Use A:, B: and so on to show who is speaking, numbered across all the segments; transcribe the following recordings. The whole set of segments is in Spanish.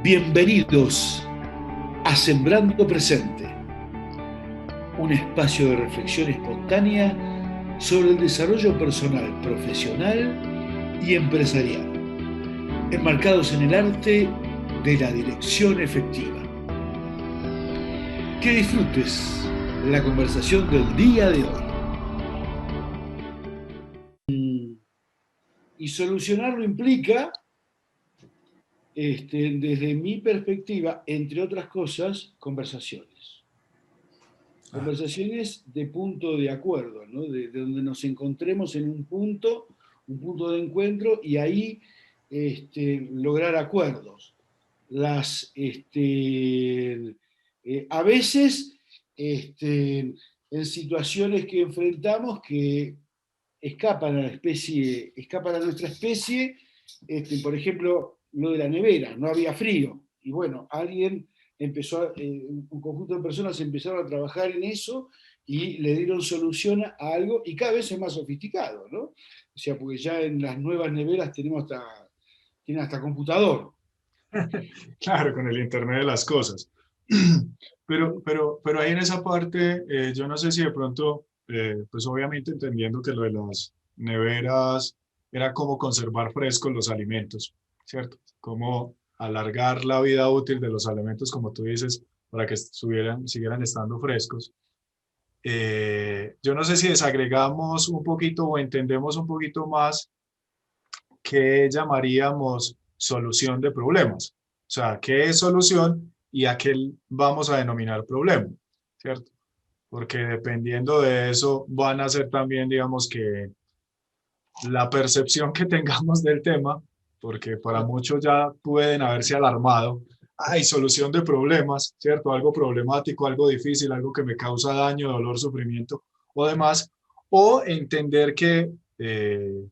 A: Bienvenidos a Sembrando Presente, un espacio de reflexión espontánea sobre el desarrollo personal, profesional y empresarial, enmarcados en el arte de la dirección efectiva. Que disfrutes la conversación del día de hoy. Y solucionarlo implica, desde mi perspectiva, entre otras cosas, conversaciones. Conversaciones de punto de acuerdo, ¿no? De donde nos encontremos en un punto de encuentro y ahí lograr acuerdos. A veces en situaciones que enfrentamos que escapan a nuestra especie, por ejemplo, lo de la nevera, no había frío, y bueno, un conjunto de personas empezaron a trabajar en eso y le dieron solución a algo, y cada vez es más sofisticado, ¿no? O sea, porque ya en las nuevas neveras tienen hasta computador.
B: Claro, con el Internet de las cosas. Pero ahí en esa parte, yo no sé si de pronto, pues obviamente entendiendo que lo de las neveras era como conservar frescos los alimentos, ¿cierto? Como alargar la vida útil de los alimentos, como tú dices, para que siguieran estando frescos. Yo no sé si desagregamos un poquito o entendemos un poquito más qué llamaríamos solución de problemas. O sea, ¿qué es solución y a qué vamos a denominar problema? ¿Cierto? Porque dependiendo de eso van a ser también, digamos que la percepción que tengamos del tema, porque para muchos ya pueden haberse alarmado, hay solución de problemas, ¿cierto? Algo problemático, algo difícil, algo que me causa daño, dolor, sufrimiento o demás, o entender que en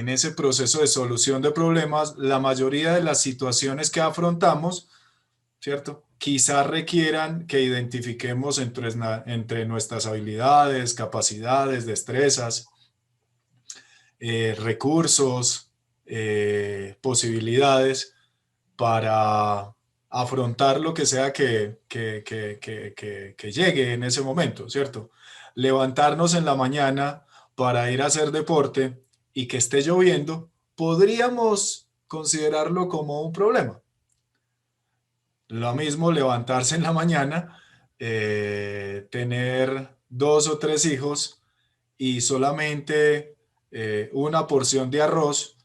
B: ese proceso de solución de problemas, la mayoría de las situaciones que afrontamos, ¿cierto? Quizás requieran que identifiquemos entre nuestras habilidades, capacidades, destrezas, recursos, posibilidades para afrontar lo que sea que llegue en ese momento, ¿cierto? Levantarnos en la mañana para ir a hacer deporte y que esté lloviendo, podríamos considerarlo como un problema. Lo mismo levantarse en la mañana, tener 2 o 3 hijos y solamente una porción de arroz,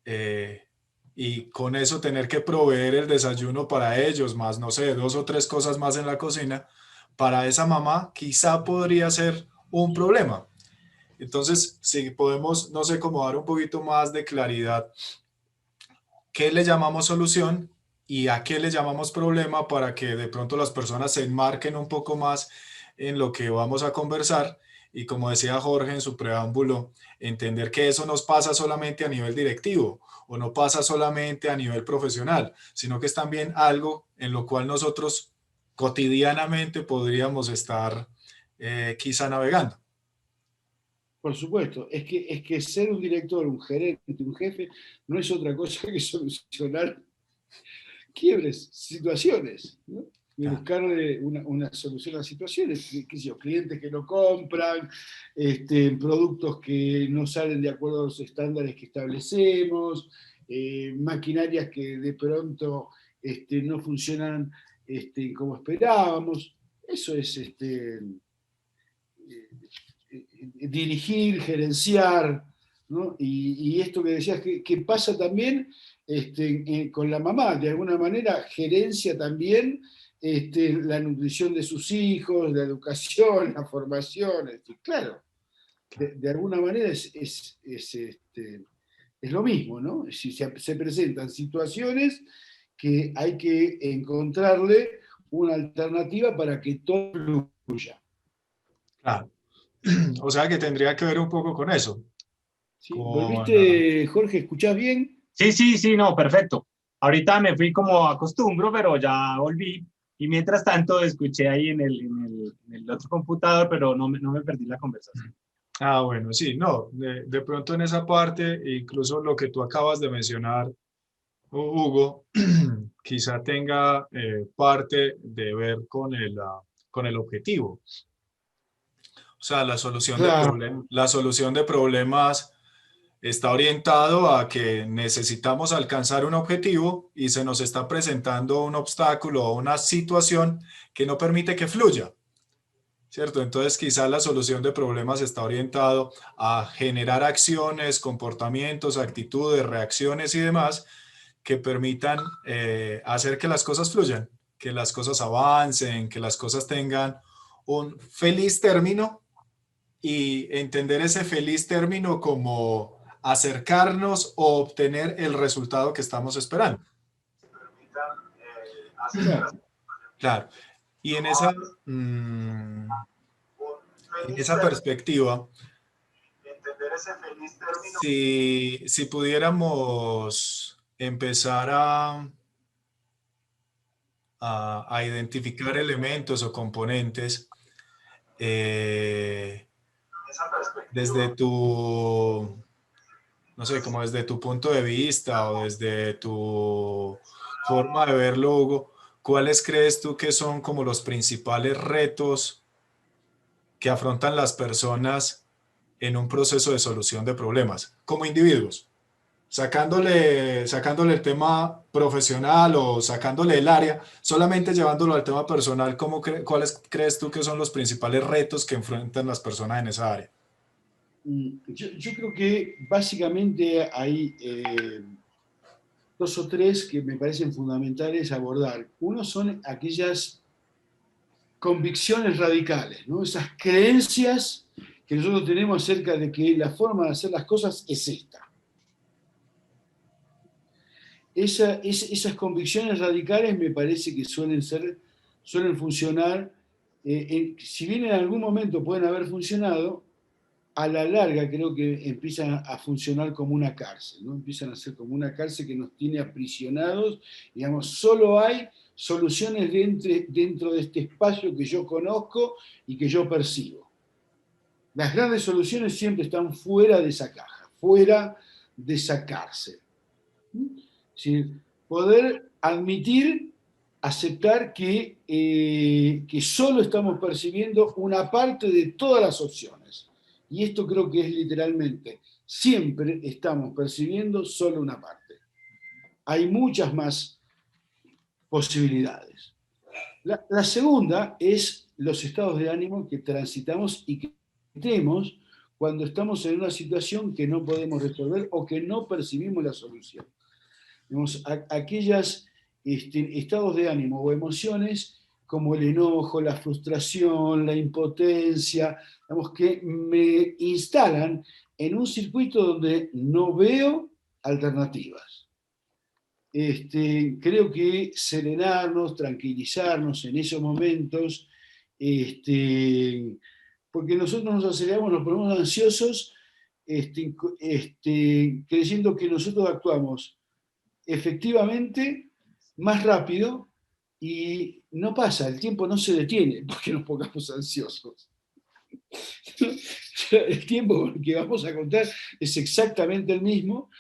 B: eh, y con eso tener que proveer el desayuno para ellos, más no sé, 2 o 3 cosas más en la cocina, para esa mamá quizá podría ser un problema. Entonces, si podemos, no sé, cómo dar un poquito más de claridad, ¿qué le llamamos solución y a qué le llamamos problema para que de pronto las personas se enmarquen un poco más en lo que vamos a conversar? Y como decía Jorge en su preámbulo, entender que eso nos pasa solamente a nivel directivo o no pasa solamente a nivel profesional, sino que es también algo en lo cual nosotros cotidianamente podríamos estar quizá navegando.
A: Por supuesto, es que ser un director, un gerente, un jefe, no es otra cosa que solucionar quiebres, situaciones, ¿no? Y
B: Claro.
A: buscarle una solución a las situaciones, qué sé yo, clientes que no compran, productos que no salen de acuerdo a los estándares que establecemos, maquinarias que de pronto no funcionan como esperábamos. Eso es dirigir, gerenciar, ¿no? Y esto que decías, que pasa también con la mamá, de alguna manera gerencia también la nutrición de sus hijos, la educación, la formación, claro, de alguna manera es lo mismo, ¿no? Si se presentan situaciones que hay que encontrarle una alternativa para que todo fluya.
B: Claro. O sea que tendría que ver un poco con eso,
A: ¿Sí?
B: con...
A: ¿Volviste, Jorge? ¿Escuchás bien?
C: Sí, sí, sí, no, perfecto. Ahorita me fui como acostumbro, pero ya volví. Y mientras tanto escuché ahí en el otro computador, pero no me perdí la conversación.
B: Ah, bueno, sí, no, de pronto en esa parte, incluso lo que tú acabas de mencionar, Hugo, quizá tenga parte de ver con el objetivo. O sea,
A: Claro.
B: la solución de problemas está orientado a que necesitamos alcanzar un objetivo y se nos está presentando un obstáculo o una situación que no permite que fluya, ¿cierto? Entonces, quizá la solución de problemas está orientado a generar acciones, comportamientos, actitudes, reacciones y demás que permitan hacer que las cosas fluyan, que las cosas avancen, que las cosas tengan un feliz término y entender ese feliz término como acercarnos o obtener el resultado que estamos esperando.
A: Claro.
B: Claro. Y en esa perspectiva, si pudiéramos empezar a identificar elementos o componentes desde tu, no sé, como desde tu punto de vista o desde tu forma de verlo, Hugo, ¿cuáles crees tú que son como los principales retos que afrontan las personas en un proceso de solución de problemas como individuos? Sacándole el tema profesional o sacándole el área, solamente llevándolo al tema personal, ¿cuáles crees tú que son los principales retos que enfrentan las personas en esa área?
A: Yo creo que básicamente hay dos o tres que me parecen fundamentales abordar. Uno son aquellas convicciones radicales, ¿no? Esas creencias que nosotros tenemos acerca de que la forma de hacer las cosas es esta. Esas convicciones radicales me parece que suelen funcionar, si bien en algún momento pueden haber funcionado, a la larga creo que empiezan a funcionar como una cárcel, ¿no? Empiezan a ser como una cárcel que nos tiene aprisionados, digamos, solo hay soluciones dentro de este espacio que yo conozco y que yo percibo. Las grandes soluciones siempre están fuera de esa caja, fuera de esa cárcel. ¿Sí? Poder admitir, aceptar que solo estamos percibiendo una parte de todas las opciones. Y esto creo que es literalmente, siempre estamos percibiendo solo una parte. Hay muchas más posibilidades. La segunda es los estados de ánimo que transitamos y que tenemos cuando estamos en una situación que no podemos resolver o que no percibimos la solución. Digamos, aquellos estados de ánimo o emociones como el enojo, la frustración, la impotencia, digamos, que me instalan en un circuito donde no veo alternativas. Creo que serenarnos, tranquilizarnos en esos momentos, porque nosotros nos aceleramos, nos ponemos ansiosos, creyendo que nosotros actuamos efectivamente más rápido y no pasa, el tiempo no se detiene porque nos pongamos ansiosos. El tiempo que vamos a contar es exactamente el mismo,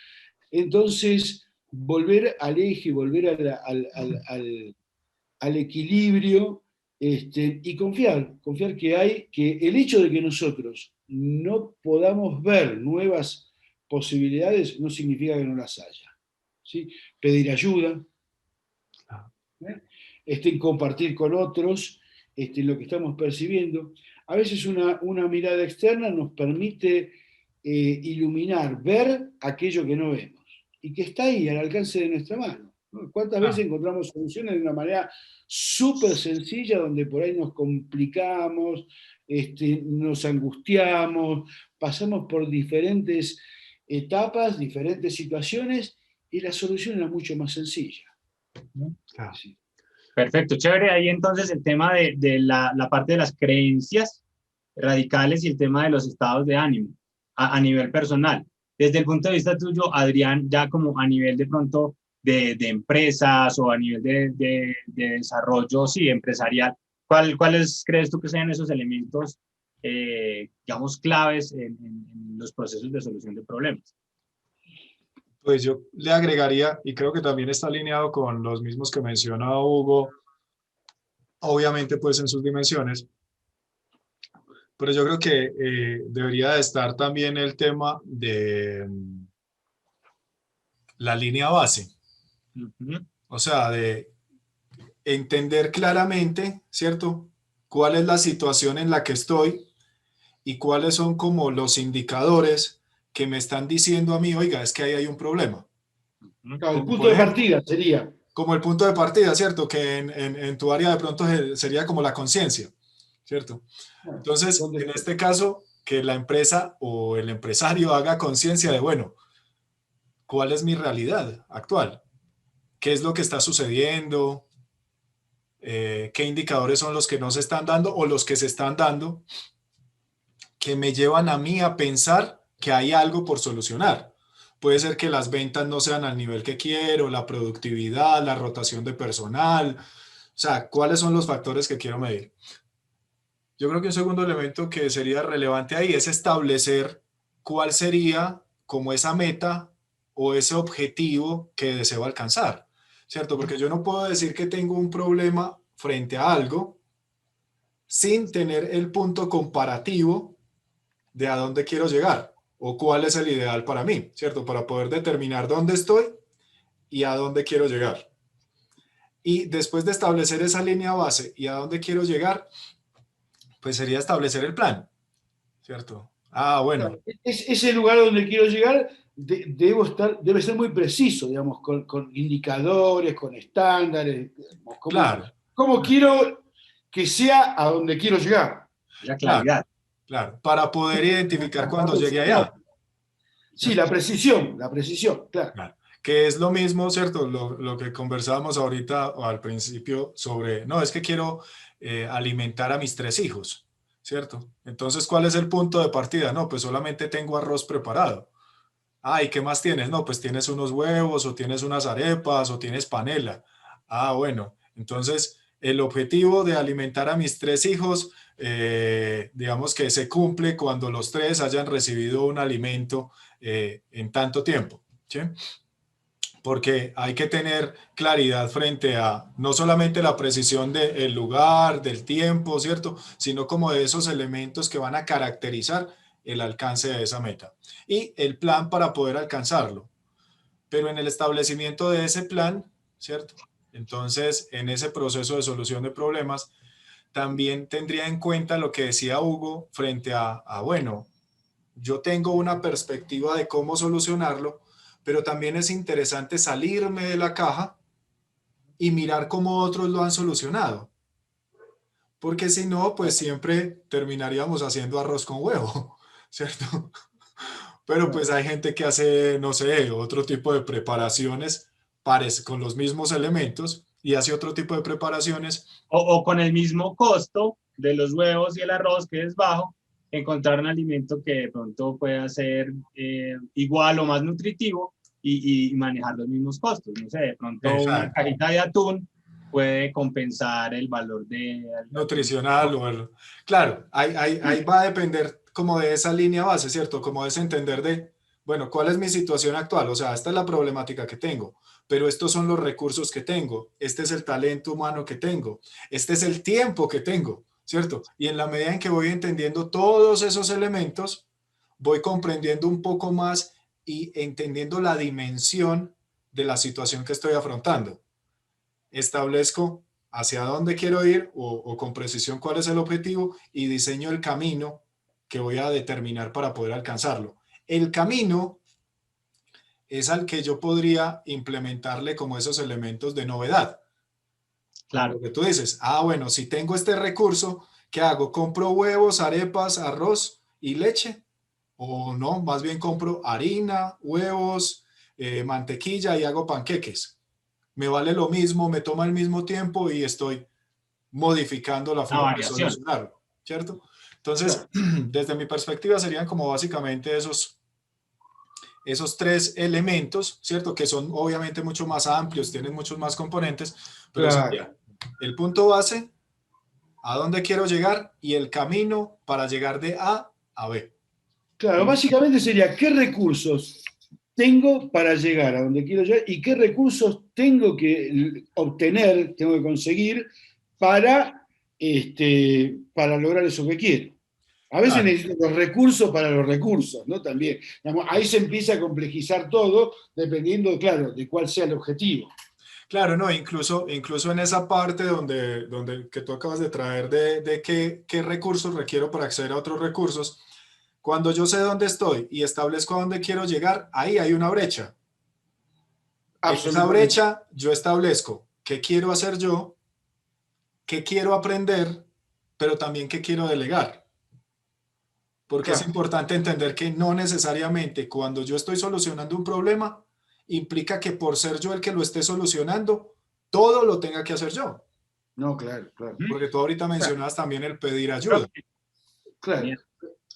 A: entonces volver al eje, volver al equilibrio y confiar que el hecho de que nosotros no podamos ver nuevas posibilidades no significa que no las haya. ¿Sí? Pedir ayuda, compartir con otros lo que estamos percibiendo. A veces una mirada externa nos permite iluminar, ver aquello que no vemos y que está ahí al alcance de nuestra mano, ¿no? ¿Cuántas veces encontramos soluciones de una manera súper sencilla donde por ahí nos complicamos, nos angustiamos, pasamos por diferentes etapas, diferentes situaciones y la solución era mucho más sencilla?
B: Claro.
A: Sí.
C: Perfecto, chévere. Ahí entonces el tema de la parte de las creencias radicales y el tema de los estados de ánimo a nivel personal. Desde el punto de vista tuyo, Adrián, ya como a nivel de pronto de empresas o a nivel de desarrollo, sí, empresarial, ¿cuáles crees tú que sean esos elementos, digamos, claves en los procesos de solución de problemas?
B: Pues yo le agregaría, y creo que también está alineado con los mismos que menciona Hugo, obviamente pues en sus dimensiones, pero yo creo que debería de estar también el tema de la línea base, o sea, de entender claramente, ¿cierto? ¿Cuál es la situación en la que estoy y cuáles son como los indicadores que me están diciendo a mí, oiga, es que ahí hay un problema?
A: Claro, el
B: Como
A: punto
B: por
A: de
B: ejemplo,
A: partida sería.
B: como el punto de partida, ¿cierto? Que en tu área de pronto sería como la conciencia, ¿cierto? Entonces,
A: ¿Dónde
B: en
A: estoy?
B: este caso, que la empresa o el empresario haga conciencia de, bueno, ¿cuál es mi realidad actual? ¿Qué es lo que está sucediendo? ¿Qué indicadores son los que no se están dando o los que se están dando que me llevan a mí a pensar que hay algo por solucionar? Puede ser que las ventas no sean al nivel que quiero, la productividad, la rotación de personal. O sea, ¿cuáles son los factores que quiero medir? Yo creo que un segundo elemento que sería relevante ahí es establecer cuál sería como esa meta o ese objetivo que deseo alcanzar, ¿cierto? Porque yo no puedo decir que tengo un problema frente a algo sin tener el punto comparativo de a dónde quiero llegar o cuál es el ideal para mí, ¿cierto? Para poder determinar dónde estoy y a dónde quiero llegar. Y después de establecer esa línea base y a dónde quiero llegar, pues sería establecer el plan, ¿cierto? Ah, bueno,
A: Claro, ese lugar donde quiero llegar debe ser muy preciso, digamos, con indicadores, con estándares, digamos,
B: claro,
A: cómo quiero que sea a donde quiero llegar.
C: La
B: claro,
C: claridad.
B: claro, para poder identificar
A: La
B: cuando llegue
A: precisión.
B: allá,
A: Sí,
B: ¿cierto?
A: la precisión, claro.
B: Claro. Que es lo mismo, ¿cierto? Lo que conversábamos ahorita o al principio sobre, no, es que quiero alimentar a mis 3 hijos, ¿cierto? Entonces, ¿cuál es el punto de partida? No, pues solamente tengo arroz preparado. Ah, ¿y qué más tienes? No, pues tienes unos huevos o tienes unas arepas o tienes panela. Ah, bueno, entonces el objetivo de alimentar a mis 3 hijos, digamos que se cumple cuando los 3 hayan recibido un alimento en tanto tiempo, ¿sí? Porque hay que tener claridad frente a no solamente la precisión del lugar, del tiempo, ¿cierto? Sino como de esos elementos que van a caracterizar el alcance de esa meta y el plan para poder alcanzarlo. Pero en el establecimiento de ese plan, ¿cierto? Entonces, en ese proceso de solución de problemas, también tendría en cuenta lo que decía Hugo frente bueno, yo tengo una perspectiva de cómo solucionarlo, pero también es interesante salirme de la caja y mirar cómo otros lo han solucionado. Porque si no, pues siempre terminaríamos haciendo arroz con huevo, ¿cierto? Pero pues hay gente que hace, no sé, otro tipo de preparaciones con los mismos elementos y hace otro tipo de preparaciones.
C: O con el mismo costo de los huevos y el arroz, que es bajo, encontrar un alimento que de pronto pueda ser igual o más nutritivo y manejar los mismos costos. No sé, de pronto una
B: Exacto.
C: cajita de atún puede compensar el valor de...
B: Nutricional claro, ahí va a depender como de esa línea base, ¿cierto? Como de ese entender de, bueno, ¿cuál es mi situación actual? O sea, esta es la problemática que tengo, pero estos son los recursos que tengo, este es el talento humano que tengo, este es el tiempo que tengo, ¿cierto? Y en la medida en que voy entendiendo todos esos elementos, voy comprendiendo un poco más y entendiendo la dimensión de la situación que estoy afrontando. Establezco hacia dónde quiero ir o con precisión cuál es el objetivo y diseño el camino que voy a determinar para poder alcanzarlo. El camino es al que yo podría implementarle como esos elementos de novedad. Como
C: Claro.
B: lo que tú dices, ah, bueno, si tengo este recurso, ¿qué hago? ¿Compro huevos, arepas, arroz y leche? O no, más bien compro harina, huevos, mantequilla y hago panqueques. Me vale lo mismo, me toma el mismo tiempo y estoy modificando la
C: Una
B: forma de
C: variación.
B: solucionarlo, ¿cierto? Entonces,
A: Claro.
B: desde mi perspectiva serían como básicamente esos 3 elementos, ¿cierto? Que son obviamente mucho más amplios, tienen muchos más componentes, pero
A: Claro.
B: sería el punto base, a dónde quiero llegar y el camino para llegar de A a B.
A: Claro, básicamente sería qué recursos tengo para llegar a donde quiero llegar y qué recursos tengo que obtener, tengo que conseguir para lograr eso que quiero. A veces
B: Claro.
A: necesito los recursos para los recursos, ¿no? También. Digamos, ahí se empieza a complejizar todo, dependiendo, claro, de cuál sea el objetivo.
B: Claro, no, incluso en esa parte donde que tú acabas de traer de qué recursos requiero para acceder a otros recursos, cuando yo sé dónde estoy y establezco a dónde quiero llegar, ahí hay una brecha. En esa
A: Absolutamente.
B: brecha yo establezco qué quiero hacer yo, qué quiero aprender, pero también qué quiero delegar. Porque es
A: Claro.
B: importante entender que no necesariamente cuando yo estoy solucionando un problema, implica que por ser yo el que lo esté solucionando, todo lo tenga que hacer yo.
A: No, claro, claro.
B: Porque tú ahorita
A: Claro,
B: mencionabas también el pedir
C: Creo
B: ayuda.
C: que-
A: claro.
C: bien.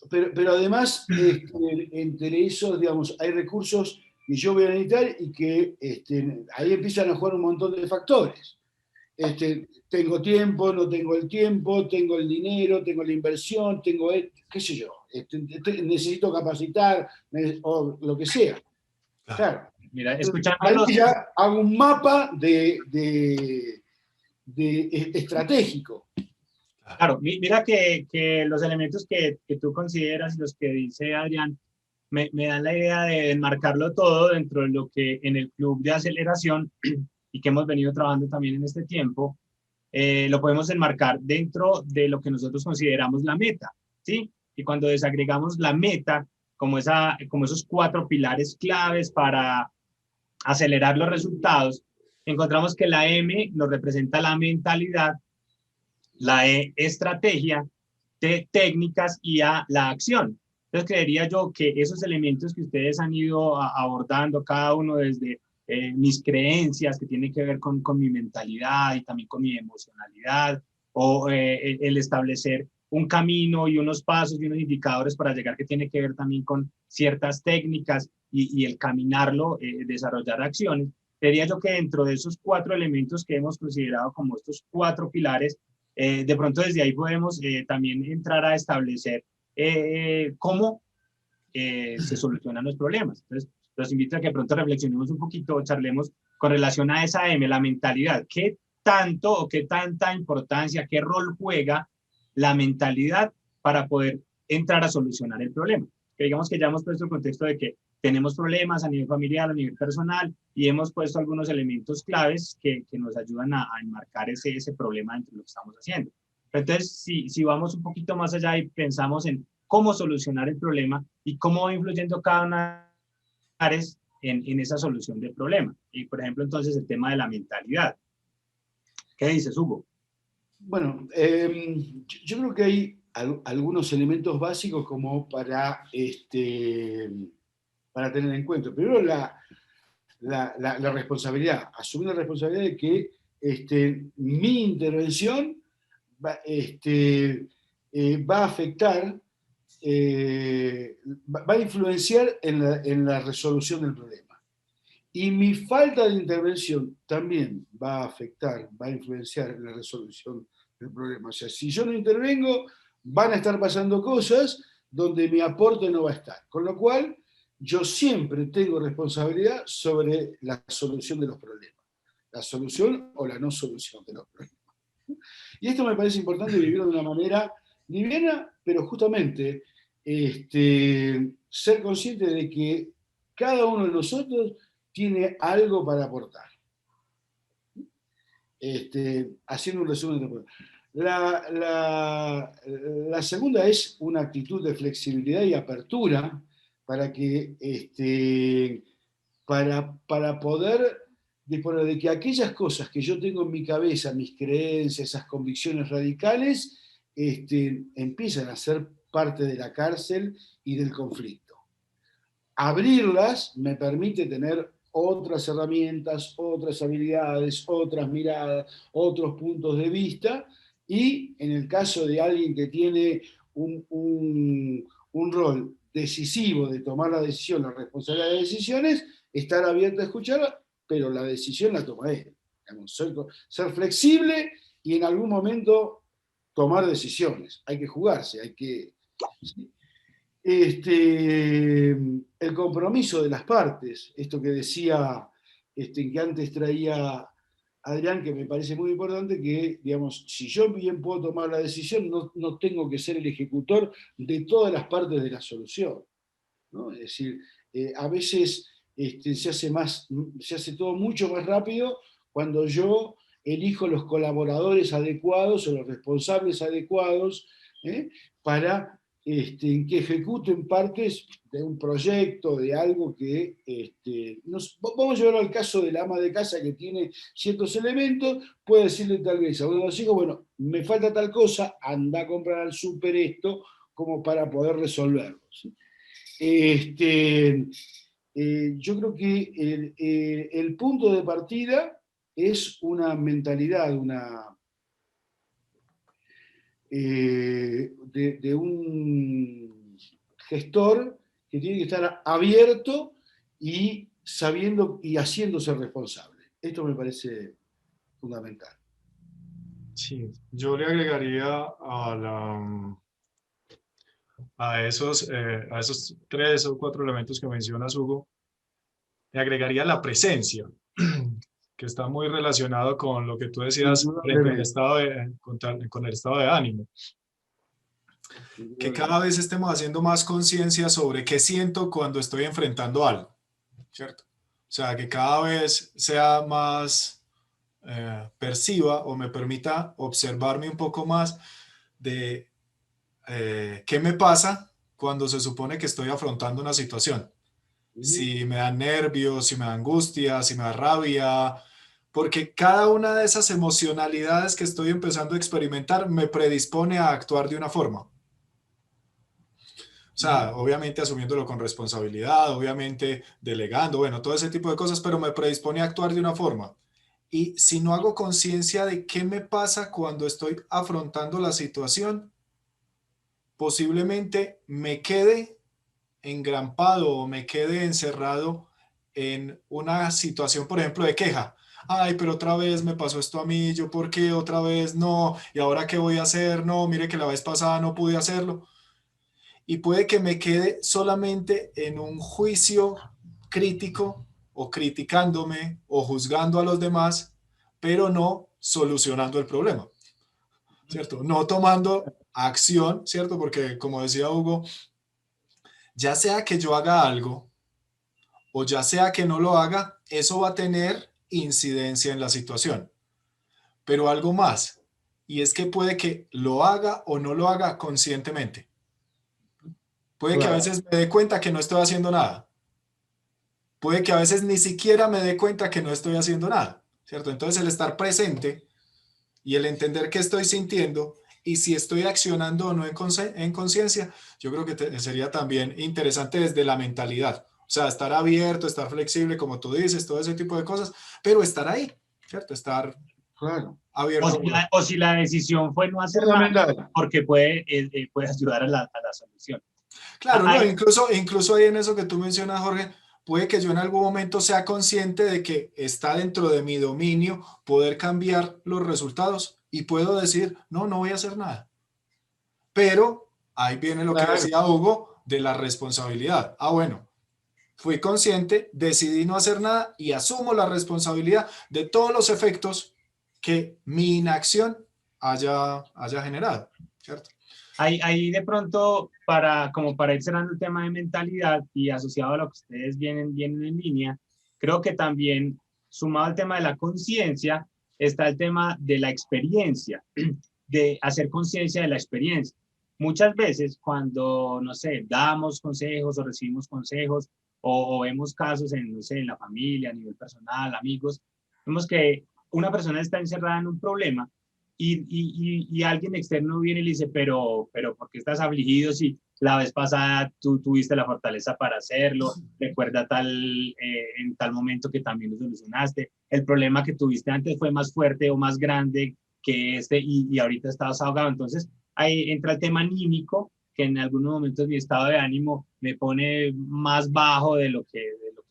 A: Pero además, entre esos, digamos, hay recursos que yo voy a necesitar y que ahí empiezan a jugar un montón de factores. Tengo tiempo, no tengo el tiempo, tengo el dinero, tengo la inversión, tengo, qué sé yo, necesito capacitar, o lo que sea.
B: Claro.
A: Claro.
C: Mira,
A: Entonces, ahí
C: escuchándolos,
A: ya hago un mapa estratégico.
C: claro, mira que los elementos que tú consideras y los que dice Adrián me dan la idea de enmarcarlo todo dentro de lo que en el club de aceleración y que hemos venido trabajando también en este tiempo, lo podemos enmarcar dentro de lo que nosotros consideramos la meta, ¿sí? Y cuando desagregamos la meta como esos 4 pilares claves para acelerar los resultados, encontramos que la M nos representa la mentalidad, la E, estrategia, T, técnicas y A, la acción. Entonces, creería yo que esos elementos que ustedes han ido abordando, cada uno desde mis creencias, que tienen que ver con mi mentalidad y también con mi emocionalidad, o el establecer un camino y unos pasos y unos indicadores para llegar, que tiene que ver también con ciertas técnicas y el caminarlo, desarrollar acciones. Creería yo que dentro de esos 4 elementos que hemos considerado como estos 4 pilares, de pronto desde ahí podemos también entrar a establecer cómo se solucionan los problemas. Entonces, los invito a que pronto reflexionemos un poquito, charlemos con relación a esa M, la mentalidad. ¿Qué tanto o qué tanta importancia, qué rol juega la mentalidad para poder entrar a solucionar el problema? Que digamos que ya hemos puesto el contexto de que tenemos problemas a nivel familiar, a nivel personal, y hemos puesto algunos elementos claves que nos ayudan a enmarcar ese problema dentro de lo que estamos haciendo. Entonces, si vamos un poquito más allá y pensamos en cómo solucionar el problema y cómo va influyendo cada una de las áreas en esa solución del problema. Y, por ejemplo, entonces el tema de la mentalidad. ¿Qué dices, Hugo?
A: Bueno, yo creo que hay algunos elementos básicos como para tener en cuenta. Primero, la responsabilidad, asumir la responsabilidad de que mi intervención va a afectar, va a influenciar en la resolución del problema. Y mi falta de intervención también va a afectar, va a influenciar en la resolución del problema. O sea, si yo no intervengo, van a estar pasando cosas donde mi aporte no va a estar. Con lo cual, yo siempre tengo responsabilidad sobre la solución de los problemas. La solución o la no solución de los problemas. Y esto me parece importante vivirlo de una manera liviana, pero justamente ser consciente de que cada uno de nosotros tiene algo para aportar. Haciendo un resumen de la segunda es una actitud de flexibilidad y apertura para que para poder disponer de que aquellas cosas que yo tengo en mi cabeza, mis creencias, esas convicciones radicales, empiezan a ser parte de la cárcel y del conflicto. Abrirlas me permite tener otras herramientas, otras habilidades, otras miradas, otros puntos de vista, y en el caso de alguien que tiene un rol decisivo de tomar la decisión, la responsabilidad de decisiones, estar abierto a escuchar, pero la decisión la toma él. Ser flexible y en algún momento tomar decisiones. Hay que jugarse, hay que... ¿sí? El compromiso de las partes, esto que decía, que antes traía Adrián, que me parece muy importante, que, digamos, si yo bien puedo tomar la decisión, no tengo que ser el ejecutor de todas las partes de la solución, ¿no? Es decir, a veces se hace todo mucho más rápido cuando yo elijo los colaboradores adecuados o los responsables adecuados, para que ejecuten partes de un proyecto, de algo que... vamos a llevarlo al caso de la ama de casa que tiene ciertos elementos, puede decirle tal vez a uno de los hijos, bueno, me falta tal cosa, anda a comprar al súper esto, como para poder resolverlo, ¿sí? Yo creo que el punto de partida es una mentalidad, de un gestor que tiene que estar abierto y sabiendo y haciéndose responsable. Esto me parece fundamental.
B: Sí, yo le agregaría a esos 3 o 4 elementos que mencionas, Hugo, le agregaría la presencia, que está muy relacionado con lo que tú decías frente al con el estado de ánimo. Que cada vez estemos haciendo más conciencia sobre qué siento cuando estoy enfrentando algo, ¿cierto? O sea, que cada vez sea más perciba o me permita observarme un poco más de qué me pasa cuando se supone que estoy afrontando una situación. Si me da nervios, si me da angustia, si me da rabia, porque cada una de esas emocionalidades que estoy empezando a experimentar me predispone a actuar de una forma. O sea, obviamente asumiéndolo con responsabilidad, obviamente delegando, bueno, todo ese tipo de cosas, pero me predispone a actuar de una forma. Y si no hago conciencia de qué me pasa cuando estoy afrontando la situación, posiblemente me quede engrampado o me quede encerrado en una situación, por ejemplo, de queja. Ay, pero otra vez me pasó esto a mí, yo por qué otra vez no, y ahora qué voy a hacer, no, mire que la vez pasada no pude hacerlo. Y puede que me quede solamente en un juicio crítico o criticándome o juzgando a los demás, pero no solucionando el problema, ¿cierto? No tomando acción, ¿cierto? Porque como decía Hugo, ya sea que yo haga algo o ya sea que no lo haga, eso va a tener incidencia en la situación. Pero algo más, y es que puede que lo haga o no lo haga conscientemente. Puede que a veces me dé cuenta que no estoy haciendo nada. Puede que a veces ni siquiera me dé cuenta que no estoy haciendo nada, ¿cierto? Entonces el estar presente y el entender qué estoy sintiendo y si estoy accionando o no en conciencia, yo creo que sería también interesante desde la mentalidad. O sea, estar abierto, estar flexible, como tú dices, todo ese tipo de cosas, pero estar ahí, ¿cierto? Estar abierto.
C: O si la decisión fue no hacer nada, porque puede ayudar a la solución.
B: Claro, no, incluso ahí en eso que tú mencionas, Jorge, puede que yo en algún momento sea consciente de que está dentro de mi dominio poder cambiar los resultados y puedo decir, no voy a hacer nada. Pero ahí viene lo que decía Hugo de la responsabilidad. Bueno, fui consciente, decidí no hacer nada y asumo la responsabilidad de todos los efectos que mi inacción haya generado, ¿cierto?
C: Ahí de pronto, como para ir cerrando el tema de mentalidad y asociado a lo que ustedes vienen en línea, creo que también, sumado al tema de la conciencia, está el tema de la experiencia, de hacer conciencia de la experiencia. Muchas veces cuando, no sé, damos consejos o recibimos consejos o vemos casos no sé, en la familia, a nivel personal, amigos, vemos que una persona está encerrada en un problema y alguien externo viene y le dice, pero ¿por qué estás afligido si la vez pasada tú tuviste la fortaleza para hacerlo? Recuerda en tal momento que también lo solucionaste. El problema que tuviste antes fue más fuerte o más grande que y ahorita estás ahogado. Entonces, ahí entra el tema anímico, que en algunos momentos mi estado de ánimo me pone más bajo de lo que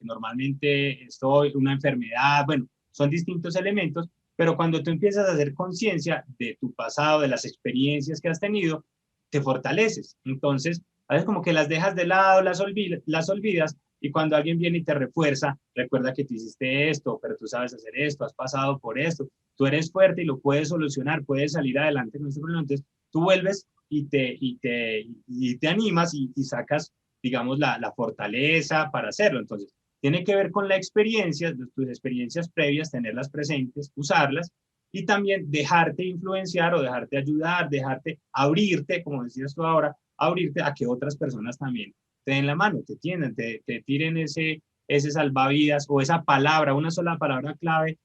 C: normalmente estoy, una enfermedad, bueno, son distintos elementos, pero cuando tú empiezas a hacer conciencia de tu pasado, de las experiencias que has tenido, te fortaleces. Entonces, A veces como que las dejas de lado, las olvidas, y cuando alguien viene y te refuerza, recuerda que tú hiciste esto, pero tú sabes hacer esto, has pasado por esto, tú eres fuerte y lo puedes solucionar, puedes salir adelante con este problema. Entonces, tú vuelves y te animas y sacas, digamos, la fortaleza para hacerlo. Entonces, tiene que ver con la experiencia, tus experiencias previas, tenerlas presentes, usarlas, y también dejarte influenciar o dejarte ayudar, dejarte abrirte, como decías tú ahora, abrirte a que otras personas también te den la mano, te tiendan, te tiren ese salvavidas o esa palabra, una sola palabra clave,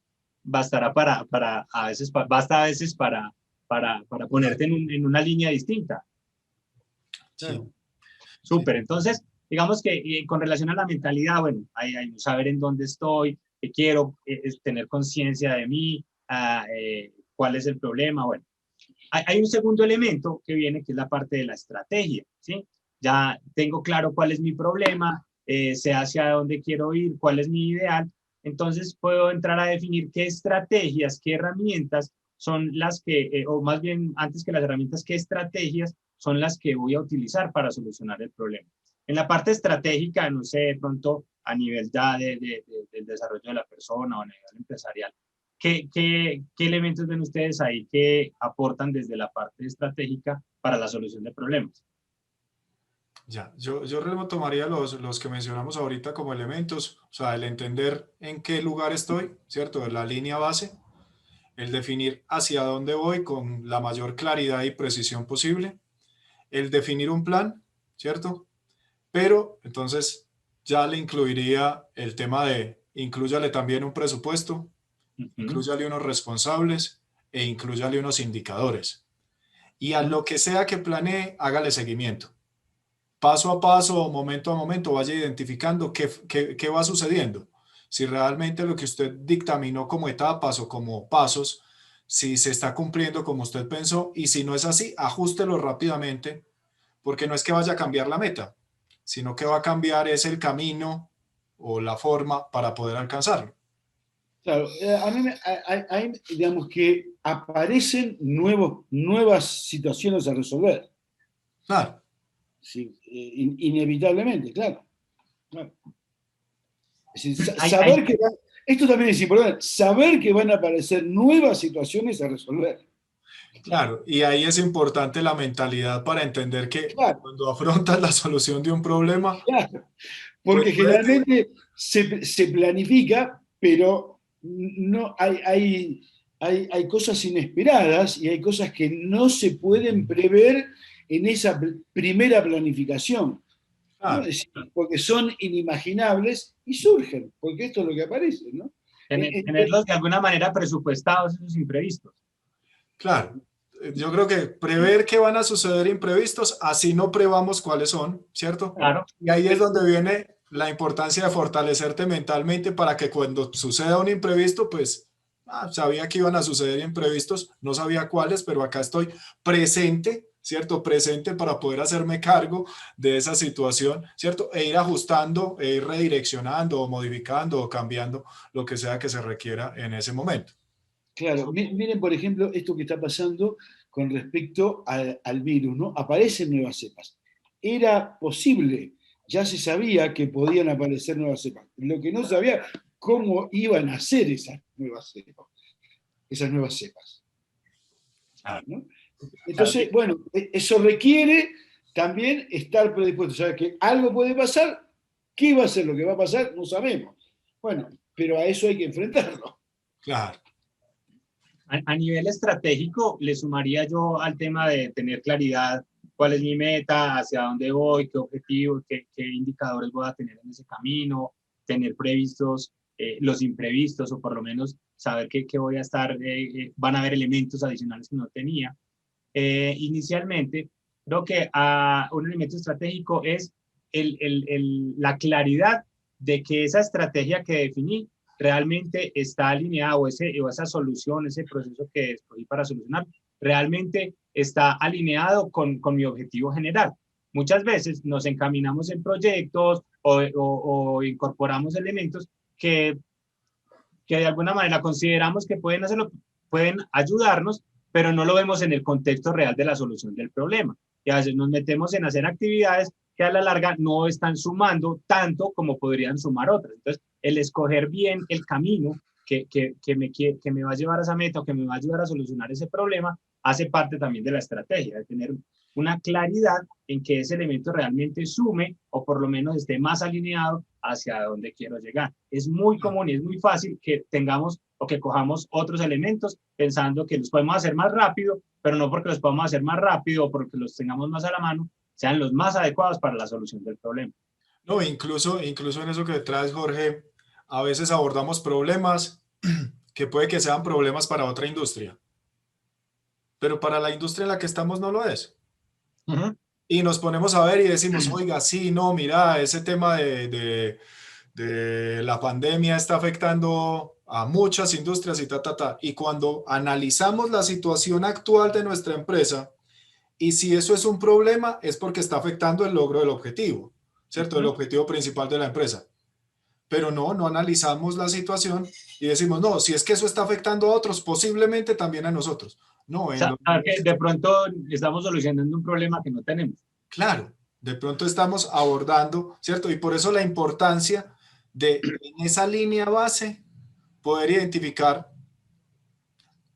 C: bastará a veces, basta a veces para ponerte en una línea distinta.
B: Sí.
C: Súper, entonces, digamos que con relación a la mentalidad, bueno, hay saber en dónde estoy, qué quiero, es tener conciencia de mí, cuál es el problema, bueno. Hay un segundo elemento que viene, que es la parte de la estrategia, ¿sí? Ya tengo claro cuál es mi problema, sé hacia dónde quiero ir, cuál es mi ideal, entonces puedo entrar a definir qué estrategias, qué herramientas son las que, o más bien antes que las herramientas, qué estrategias son las que voy a utilizar para solucionar el problema. En la parte estratégica, no sé, de pronto a nivel ya del desarrollo de la persona o a nivel empresarial, ¿qué elementos ven ustedes ahí que aportan desde la parte estratégica para la solución de problemas?
B: Ya, yo retomaría los que mencionamos ahorita como elementos, o sea, el entender en qué lugar estoy, ¿cierto? La línea base, el definir hacia dónde voy con la mayor claridad y precisión posible, el definir un plan, ¿cierto? Pero entonces ya le incluiría el tema de inclúyale también un presupuesto, inclúyale unos responsables e inclúyale unos indicadores. Y a lo que sea que planee, hágale seguimiento. Paso a paso, momento a momento, vaya identificando qué va sucediendo. Si realmente lo que usted dictaminó como etapas o como pasos, si se está cumpliendo como usted pensó, y si no es así, ajústelo rápidamente, porque no es que vaya a cambiar la meta, sino que va a cambiar es el camino o la forma para poder alcanzarlo.
A: Claro, a mí hay, digamos que aparecen nuevas situaciones a resolver.
B: Claro.
A: Sí, inevitablemente, claro. Claro. Es decir,
C: Hay,
A: esto también es importante, saber que van a aparecer nuevas situaciones a resolver.
B: Claro, y ahí es importante la mentalidad para entender que
A: Claro,
B: cuando afrontas la solución de un problema,
A: claro.
B: pues
A: Porque
B: puede que...
A: generalmente se planifica, pero no hay cosas inesperadas y hay cosas que no se pueden prever en esa primera planificación, ¿no? Es
B: Claro,
A: decir, porque son inimaginables y surgen, porque esto es lo que aparece, ¿no?
C: tenerlos de alguna manera presupuestados, esos imprevistos.
B: claro. Yo creo que prever que van a suceder imprevistos, así no prevamos cuáles son, ¿cierto?
C: Claro.
B: Y ahí es donde viene la importancia de fortalecerte mentalmente para que cuando suceda un imprevisto, pues sabía que iban a suceder imprevistos, no sabía cuáles, pero acá estoy presente, ¿cierto? Presente para poder hacerme cargo de esa situación, ¿cierto? E ir ajustando, e ir redireccionando o modificando o cambiando lo que sea que se requiera en ese momento.
A: Claro, miren, por ejemplo, esto que está pasando con respecto al virus, ¿no? Aparecen nuevas cepas. Era posible, ya se sabía que podían aparecer nuevas cepas. Lo que no sabía, cómo iban a ser esas nuevas cepas. ¿No? Entonces, bueno, eso requiere también estar predispuesto. Saber que algo puede pasar, ¿qué va a ser lo que va a pasar? No sabemos. Bueno, pero a eso hay que enfrentarlo.
B: Claro.
C: A nivel estratégico, le sumaría yo al tema de tener claridad cuál es mi meta, hacia dónde voy, qué objetivos, qué indicadores voy a tener en ese camino, tener previstos los imprevistos o por lo menos saber que voy a estar, van a haber elementos adicionales que no tenía. Inicialmente, creo que un elemento estratégico es la claridad de que esa estrategia que definí realmente está alineada o esa solución, ese proceso que escogí para solucionar, realmente está alineado con mi objetivo general. Muchas veces nos encaminamos en proyectos o incorporamos elementos que de alguna manera consideramos que pueden ayudarnos, pero no lo vemos en el contexto real de la solución del problema. y a veces nos metemos en hacer actividades que a la larga no están sumando tanto como podrían sumar otras. Entonces, el escoger bien el camino que me va a llevar a esa meta o que me va a ayudar a solucionar ese problema hace parte también de la estrategia, de tener una claridad en que ese elemento realmente sume o por lo menos esté más alineado hacia donde quiero llegar. Es muy común y es muy fácil que tengamos o que cojamos otros elementos pensando que los podemos hacer más rápido, pero no porque los podamos hacer más rápido o porque los tengamos más a la mano, sean los más adecuados para la solución del problema.
B: No, incluso en eso que traes, Jorge, a veces abordamos problemas que puede que sean problemas para otra industria, pero para la industria en la que estamos no lo es. Y nos ponemos a ver y decimos, oiga, sí, no, mira, ese tema de la pandemia está afectando a muchas industrias y ta. Y cuando analizamos la situación actual de nuestra empresa, y si eso es un problema, es porque está afectando el logro del objetivo, ¿cierto? El objetivo principal de la empresa. Pero no analizamos la situación y decimos, no, si es que eso está afectando a otros, posiblemente también a nosotros. No,
C: O sea, que de pronto estamos solucionando un problema que no tenemos.
B: Claro, de pronto estamos abordando, ¿cierto? Y por eso la importancia de en esa línea base poder identificar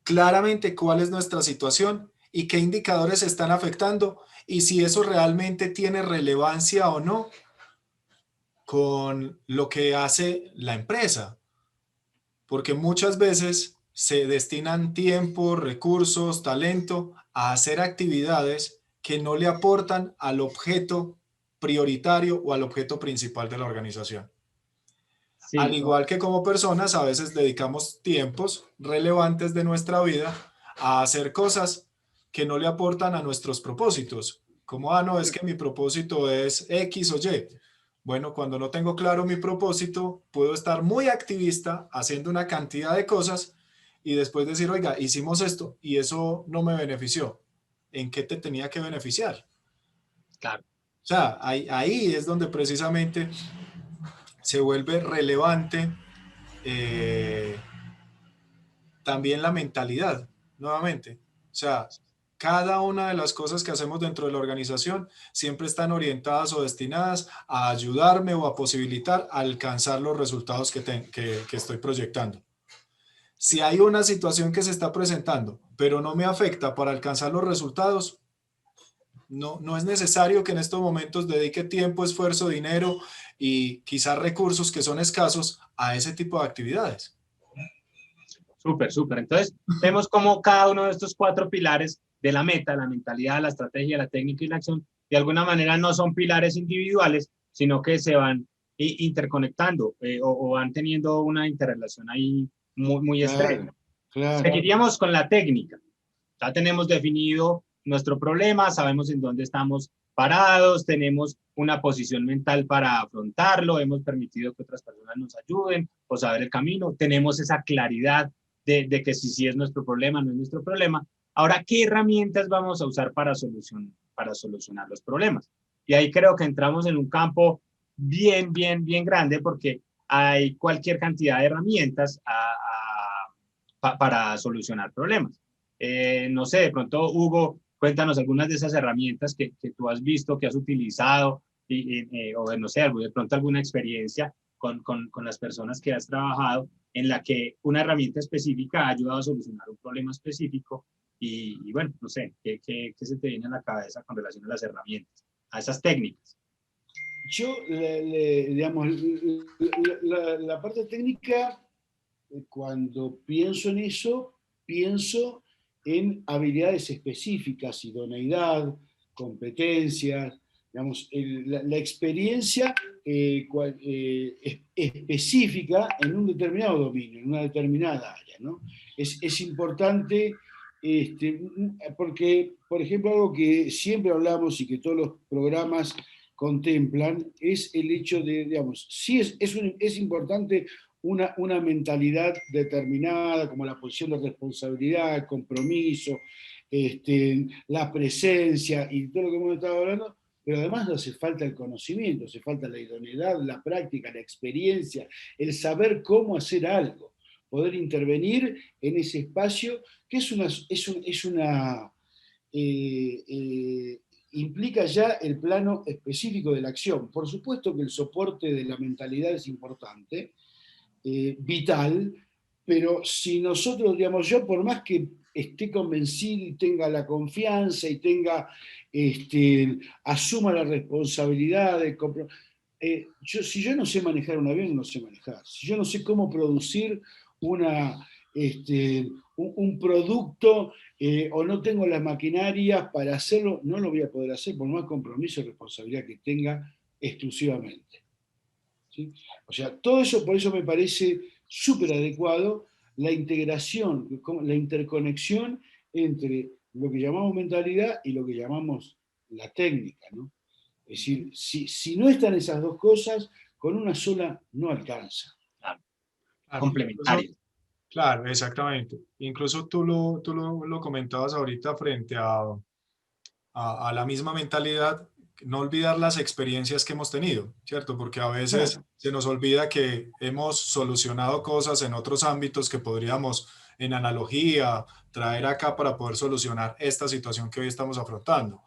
B: claramente cuál es nuestra situación y qué indicadores están afectando y si eso realmente tiene relevancia o no con lo que hace la empresa. Porque muchas veces se destinan tiempo, recursos, talento a hacer actividades que no le aportan al objeto prioritario o al objeto principal de la organización.
C: Sí,
B: Al igual que como personas, a veces dedicamos tiempos relevantes de nuestra vida a hacer cosas que no le aportan a nuestros propósitos. Como, no, es que mi propósito es X o Y. Bueno, cuando no tengo claro mi propósito, puedo estar muy activista haciendo una cantidad de cosas y después decir, oiga, hicimos esto y eso no me benefició. ¿En qué te tenía que beneficiar?
C: claro.
B: O sea, ahí es donde precisamente se vuelve relevante también la mentalidad, nuevamente. O sea, cada una de las cosas que hacemos dentro de la organización siempre están orientadas o destinadas a ayudarme o a posibilitar alcanzar los resultados que estoy proyectando. Si hay una situación que se está presentando, pero no me afecta para alcanzar los resultados, no es necesario que en estos momentos dedique tiempo, esfuerzo, dinero y quizás recursos que son escasos a ese tipo de actividades.
C: Súper, súper. Entonces, vemos cómo cada uno de estos 4 pilares de la meta, la mentalidad, la estrategia, la técnica y la acción, de alguna manera no son pilares individuales, sino que se van interconectando o van teniendo una interrelación ahí muy estrecha.
A: Claro.
C: Seguiríamos con la técnica. Ya tenemos definido nuestro problema, sabemos en dónde estamos parados, tenemos una posición mental para afrontarlo, hemos permitido que otras personas nos ayuden o saber el camino, tenemos esa claridad de que si es nuestro problema, no es nuestro problema. Ahora, ¿qué herramientas vamos a usar para solucionar los problemas? Y ahí creo que entramos en un campo bien grande porque hay cualquier cantidad de herramientas para solucionar problemas. No sé, de pronto, Hugo, cuéntanos algunas de esas herramientas que tú has visto, que has utilizado, o no sé, de pronto alguna experiencia con las personas que has trabajado en la que una herramienta específica ha ayudado a solucionar un problema específico y bueno, no sé, ¿qué se te viene a la cabeza con relación a las herramientas, a esas técnicas?
A: Yo, digamos, la parte técnica, cuando pienso en eso, pienso en habilidades específicas, idoneidad, competencias, digamos, la experiencia específica en un determinado dominio, en una determinada área, ¿no? Es importante, porque, por ejemplo, algo que siempre hablamos y que todos los programas contemplan es el hecho de, digamos, sí es importante una mentalidad determinada, como la posición de responsabilidad, compromiso, la presencia y todo lo que hemos estado hablando, pero además hace falta el conocimiento, hace falta la idoneidad, la práctica, la experiencia, el saber cómo hacer algo, poder intervenir en ese espacio, que es una implica ya el plano específico de la acción. Por supuesto que el soporte de la mentalidad es importante, vital, pero si nosotros, digamos, yo por más que esté convencido y tenga la confianza y tenga, asuma la responsabilidad de si yo no sé manejar un avión, no sé manejar. Si yo no sé cómo producir un producto o no tengo las maquinarias para hacerlo, no lo voy a poder hacer por más compromiso y responsabilidad que tenga exclusivamente. ¿Sí? O sea, todo eso, por eso me parece súper adecuado la integración, la interconexión entre lo que llamamos mentalidad y lo que llamamos la técnica, ¿no? Es decir, si no están esas dos cosas, con una sola no alcanza.
C: Claro,
B: Claro,
C: complementarios.
B: claro, exactamente. Incluso tú lo comentabas ahorita frente a la misma mentalidad, no olvidar las experiencias que hemos tenido, ¿cierto? Porque a veces
A: Claro.
B: se nos olvida que hemos solucionado cosas en otros ámbitos que podríamos, en analogía, traer acá para poder solucionar esta situación que hoy estamos afrontando.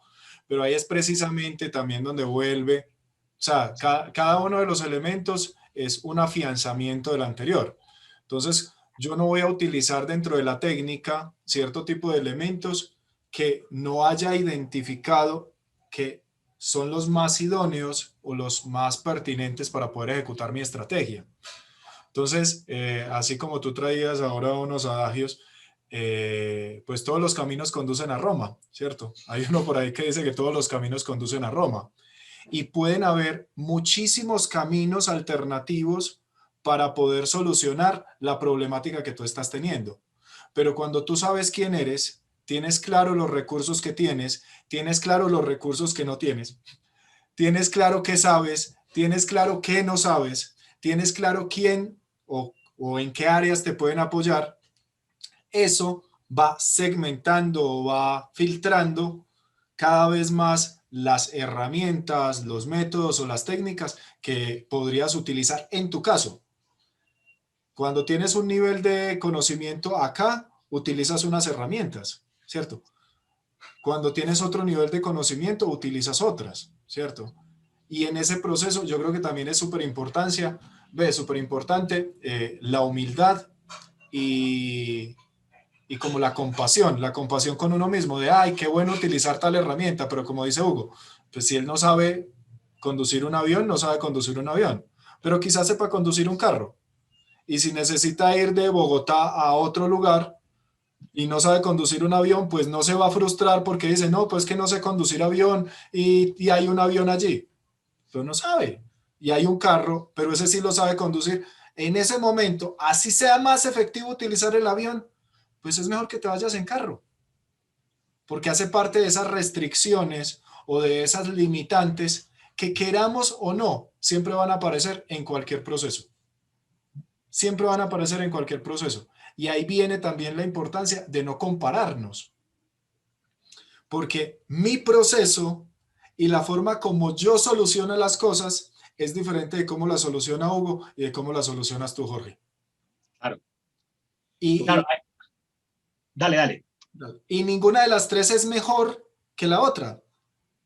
B: Pero ahí es precisamente también donde vuelve, o sea, cada uno de los elementos es un afianzamiento del anterior. Entonces, yo no voy a utilizar dentro de la técnica cierto tipo de elementos que no haya identificado que son los más idóneos o los más pertinentes para poder ejecutar mi estrategia. Entonces, así como tú traías ahora unos adagios, pues todos los caminos conducen a Roma, ¿cierto? Hay uno por ahí que dice que todos los caminos conducen a Roma. Y pueden haber muchísimos caminos alternativos para poder solucionar la problemática que tú estás teniendo. Pero cuando tú sabes quién eres, tienes claro los recursos que tienes claro los recursos que no tienes claro qué sabes, tienes claro qué no sabes, tienes claro quién o en qué áreas te pueden apoyar, eso va segmentando o va filtrando cada vez más las herramientas, los métodos o las técnicas que podrías utilizar en tu caso. Cuando tienes un nivel de conocimiento acá, utilizas unas herramientas, ¿cierto? Cuando tienes otro nivel de conocimiento, utilizas otras, ¿cierto? Y en ese proceso yo creo que también es súper importante la humildad y, y como la compasión con uno mismo, de, ay, qué bueno utilizar tal herramienta, pero como dice Hugo, pues si él no sabe conducir un avión, no sabe conducir un avión, pero quizás sepa conducir un carro. Y si necesita ir de Bogotá a otro lugar y no sabe conducir un avión, pues no se va a frustrar porque dice, no, pues que no sé conducir avión y hay un avión allí. Pero no sabe. Y hay un carro, pero ese sí lo sabe conducir. En ese momento, así sea más efectivo utilizar el avión, pues es mejor que te vayas en carro, porque hace parte de esas restricciones o de esas limitantes que queramos o no, siempre van a aparecer en cualquier proceso. Siempre van a aparecer en cualquier proceso. Y ahí viene también la importancia de no compararnos, porque mi proceso y la forma como yo soluciono las cosas es diferente de cómo la soluciona Hugo y de cómo la solucionas tú, Jorge.
C: Claro.
B: Y,
C: Claro. Dale.
B: y ninguna de las tres es mejor que la otra.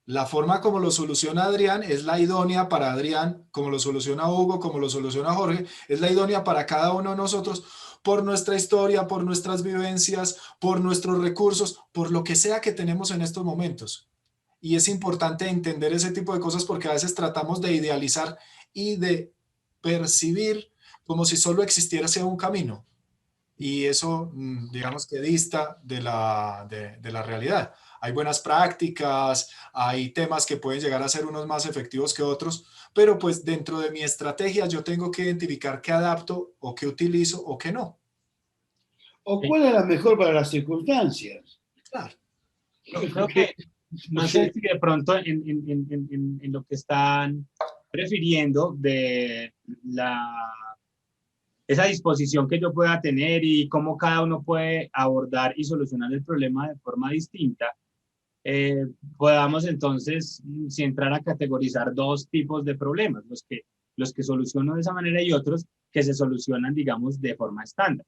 B: La forma como lo soluciona Adrián es la idónea para Adrián, como lo soluciona Hugo, como lo soluciona Jorge, es la idónea para cada uno de nosotros por nuestra historia, por nuestras vivencias, por nuestros recursos, por lo que sea que tenemos en estos momentos. Y es importante entender ese tipo de cosas porque a veces tratamos de idealizar y de percibir como si solo existiera un camino. Y eso, digamos que dista de la realidad. Hay buenas prácticas, hay temas que pueden llegar a ser unos más efectivos que otros, pero pues dentro de mi estrategia yo tengo que identificar qué adapto o qué utilizo o qué no.
A: ¿O cuál es la mejor para las circunstancias?
B: Claro.
C: Yo creo que, no sé si de pronto en lo que están prefiriendo de esa disposición que yo pueda tener y cómo cada uno puede abordar y solucionar el problema de forma distinta, podamos entonces, si entrar a categorizar dos tipos de problemas, los que soluciono de esa manera y otros que se solucionan, digamos, de forma estándar.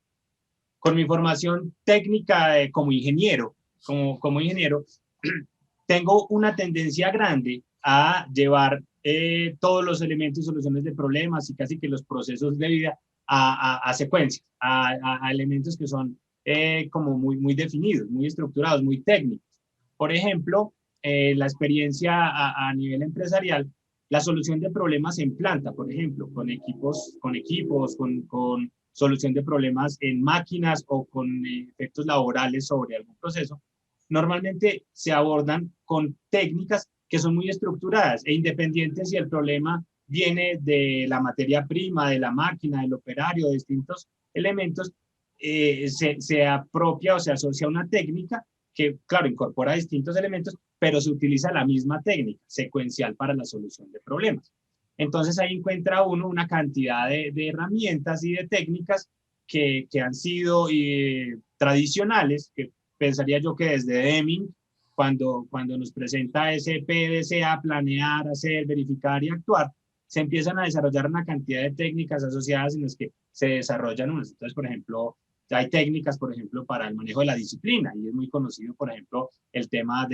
C: Con mi formación técnica como ingeniero, tengo una tendencia grande a llevar todos los elementos y soluciones de problemas y casi que los procesos de vida a secuencias, a elementos que son como muy definidos, muy estructurados, muy técnicos. Por ejemplo, la experiencia a nivel empresarial, la solución de problemas en planta, por ejemplo, con solución de problemas en máquinas o con efectos laborales sobre algún proceso, normalmente se abordan con técnicas que son muy estructuradas e independientes si el problema viene de la materia prima, de la máquina, del operario, de distintos elementos, se apropia o se asocia a una técnica que, claro, incorpora distintos elementos, pero se utiliza la misma técnica secuencial para la solución de problemas. Entonces ahí encuentra uno una cantidad de herramientas y de técnicas que han sido tradicionales, que pensaría yo que desde Deming, cuando nos presenta ese PDCA, planear, hacer, verificar y actuar, se empiezan a desarrollar una cantidad de técnicas asociadas en las que se desarrollan unas. Entonces, por ejemplo, hay técnicas, por ejemplo, para el manejo de la disciplina, y es muy conocido, por ejemplo, el tema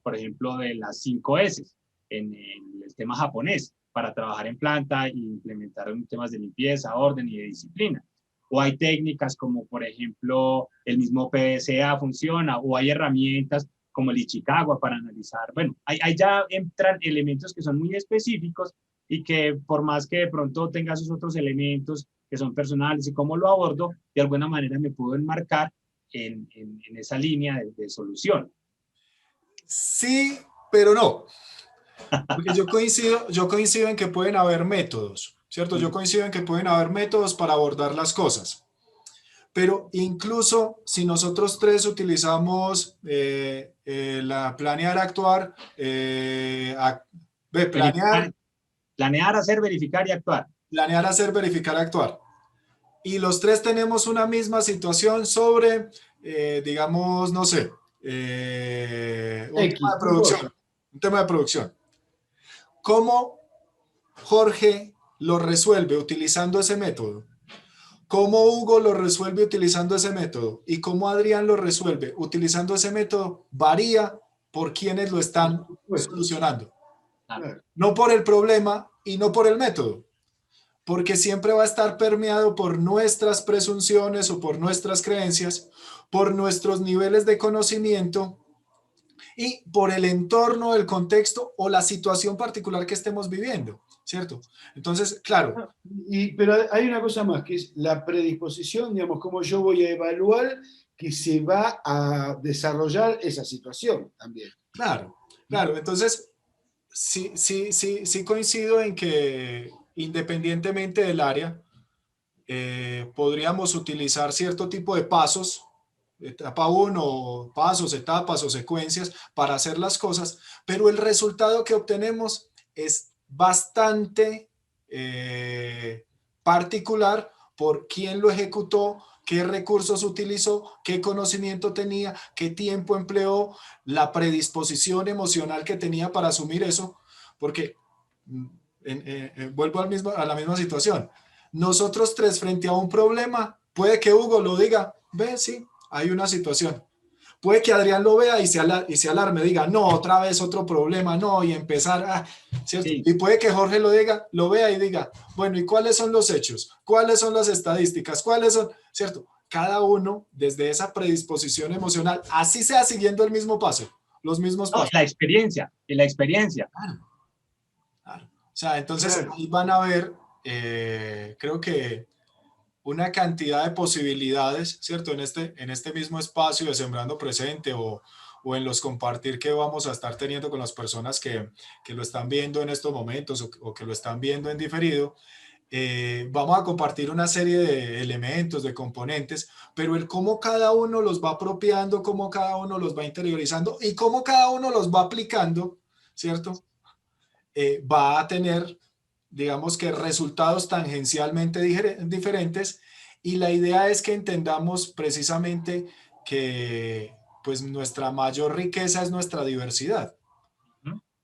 C: por ejemplo, de las 5 S en el tema japonés, para trabajar en planta e implementar temas de limpieza, orden y de disciplina. O hay técnicas como, por ejemplo, el mismo PDCA funciona, o hay herramientas como el Ichikawa para analizar. Bueno, ahí ya entran elementos que son muy específicos y que por más que de pronto tenga esos otros elementos que son personales y cómo lo abordo, de alguna manera me puedo enmarcar en esa línea de solución.
D: Sí, pero no. Porque yo coincido en que pueden haber métodos, ¿cierto? Yo coincido en que pueden haber métodos para abordar las cosas. Pero incluso si nosotros tres utilizamos la planear, actuar,
C: Planear, hacer, verificar y actuar.
D: Planear, hacer, verificar, actuar. Y los tres tenemos una misma situación sobre, digamos, no sé, un tema de producción. ¿Cómo Jorge lo resuelve utilizando ese método? ¿Cómo Hugo lo resuelve utilizando ese método? ¿Y cómo Adrián lo resuelve utilizando ese método? Varía por quienes lo están solucionando. No por el problema y no por el método, porque siempre va a estar permeado por nuestras presunciones o por nuestras creencias, por nuestros niveles de conocimiento y por el entorno, el contexto o la situación particular que estemos viviendo, ¿cierto? Entonces, claro.
A: Pero hay una cosa más, que es la predisposición, digamos, cómo yo voy a evaluar que se va a desarrollar esa situación también.
D: Claro, claro. Entonces, sí coincido en que independientemente del área, podríamos utilizar cierto tipo de pasos, etapa 1, pasos, etapas o secuencias para hacer las cosas, pero el resultado que obtenemos es bastante particular por quién lo ejecutó, qué recursos utilizó, qué conocimiento tenía, qué tiempo empleó, la predisposición emocional que tenía para asumir eso, porque vuelvo a la misma situación. Nosotros tres frente a un problema, puede que Hugo lo diga, ve, sí, hay una situación. Puede que Adrián lo vea y se alarme, diga, no, otra vez otro problema, no, y empezar, ¿cierto? Sí. Y puede que Jorge lo vea y diga, bueno, ¿y cuáles son los hechos? ¿Cuáles son las estadísticas? ¿Cuáles son? ¿Cierto? Cada uno, desde esa predisposición emocional, así sea siguiendo el mismo paso, los mismos pasos.
C: La experiencia.
D: Claro. O sea, entonces ahí van a ver, creo que una cantidad de posibilidades, ¿cierto? En este mismo espacio de Sembrando Presente o en los compartir que vamos a estar teniendo con las personas que lo están viendo en estos momentos o que lo están viendo en diferido, vamos a compartir una serie de elementos, de componentes, pero el cómo cada uno los va apropiando, cómo cada uno los va interiorizando y cómo cada uno los va aplicando, ¿cierto? Va a tener, digamos que resultados tangencialmente diferentes, y la idea es que entendamos precisamente que pues nuestra mayor riqueza es nuestra diversidad,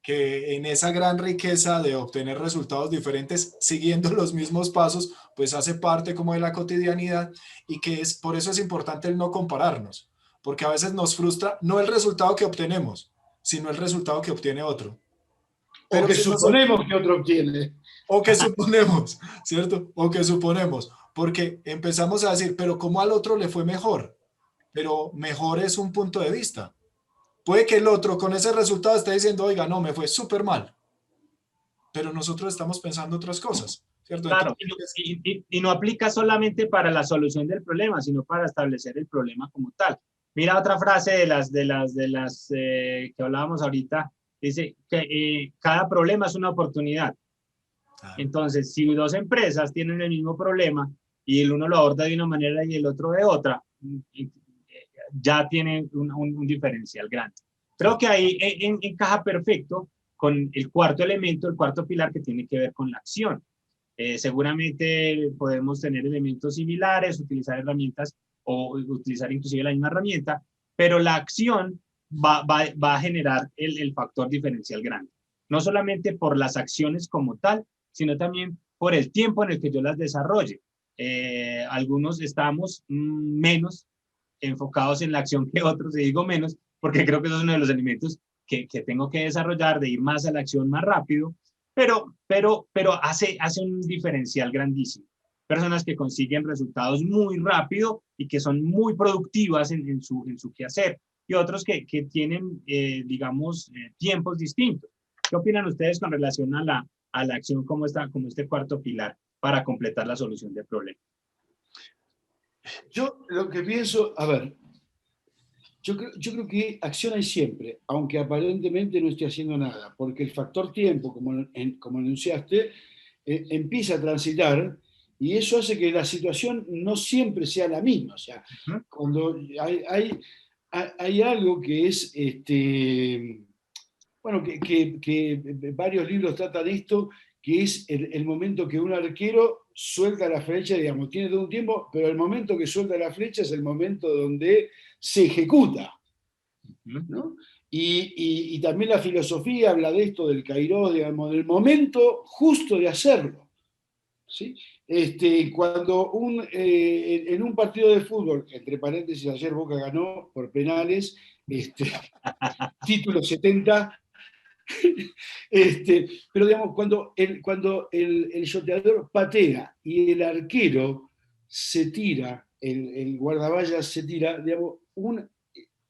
D: que en esa gran riqueza de obtener resultados diferentes siguiendo los mismos pasos pues hace parte como de la cotidianidad, y que por eso es importante el no compararnos, porque a veces nos frustra no el resultado que obtenemos, sino el resultado que obtiene otro.
A: Pero que suponemos que otro obtiene.
D: O que suponemos, ¿cierto? O que suponemos, porque empezamos a decir, pero ¿cómo al otro le fue mejor? Pero mejor es un punto de vista. Puede que el otro con ese resultado esté diciendo, oiga, no, me fue súper mal. Pero nosotros estamos pensando otras cosas, ¿cierto?
C: Claro,
D: Entonces,
C: y no aplica solamente para la solución del problema, sino para establecer el problema como tal. Mira otra frase de las que hablábamos ahorita, dice que cada problema es una oportunidad. Entonces, si dos empresas tienen el mismo problema y el uno lo aborda de una manera y el otro de otra, ya tienen un diferencial grande. Creo que ahí encaja perfecto con el cuarto elemento, el cuarto pilar que tiene que ver con la acción. Seguramente podemos tener elementos similares, utilizar herramientas o utilizar inclusive la misma herramienta, pero la acción va a generar el factor diferencial grande. No solamente por las acciones como tal, sino también por el tiempo en el que yo las desarrolle. Algunos estamos menos enfocados en la acción que otros, y digo menos, porque creo que eso es uno de los elementos que tengo que desarrollar, de ir más a la acción más rápido, pero hace un diferencial grandísimo. Personas que consiguen resultados muy rápido y que son muy productivas en su quehacer, y otros que tienen, digamos, tiempos distintos. ¿Qué opinan ustedes con relación a la acción como este cuarto pilar para completar la solución del problema?
A: Yo lo que pienso, a ver, yo creo que acción hay siempre, aunque aparentemente no esté haciendo nada, porque el factor tiempo, como enunciaste, empieza a transitar y eso hace que la situación no siempre sea la misma. O sea, cuando hay algo que es, bueno, que varios libros tratan esto, que es el momento que un arquero suelta la flecha, digamos, tiene todo un tiempo, pero el momento que suelta la flecha es el momento donde se ejecuta, ¿no? Y también la filosofía habla de esto, del kairos, digamos, del momento justo de hacerlo, ¿sí? Cuando en un partido de fútbol, entre paréntesis, ayer Boca ganó por penales, título 70, pero digamos, cuando el shoteador patea y el arquero se tira, el guardaballas se tira, digamos,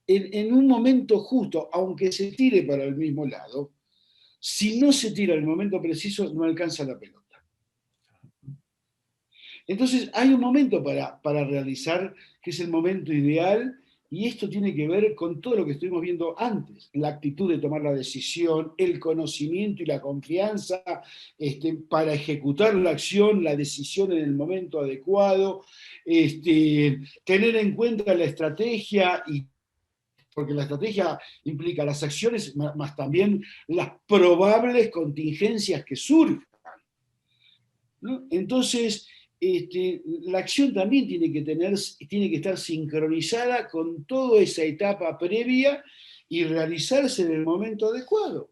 A: en un momento justo, aunque se tire para el mismo lado, si no se tira en el momento preciso, no alcanza la pelota. Entonces hay un momento para realizar, que es el momento ideal, y esto tiene que ver con todo lo que estuvimos viendo antes, la actitud de tomar la decisión, el conocimiento y la confianza para ejecutar la acción, la decisión en el momento adecuado, tener en cuenta la estrategia, porque la estrategia implica las acciones, más también las probables contingencias que surjan, ¿no? Entonces, la acción también tiene que estar sincronizada con toda esa etapa previa y realizarse en el momento adecuado.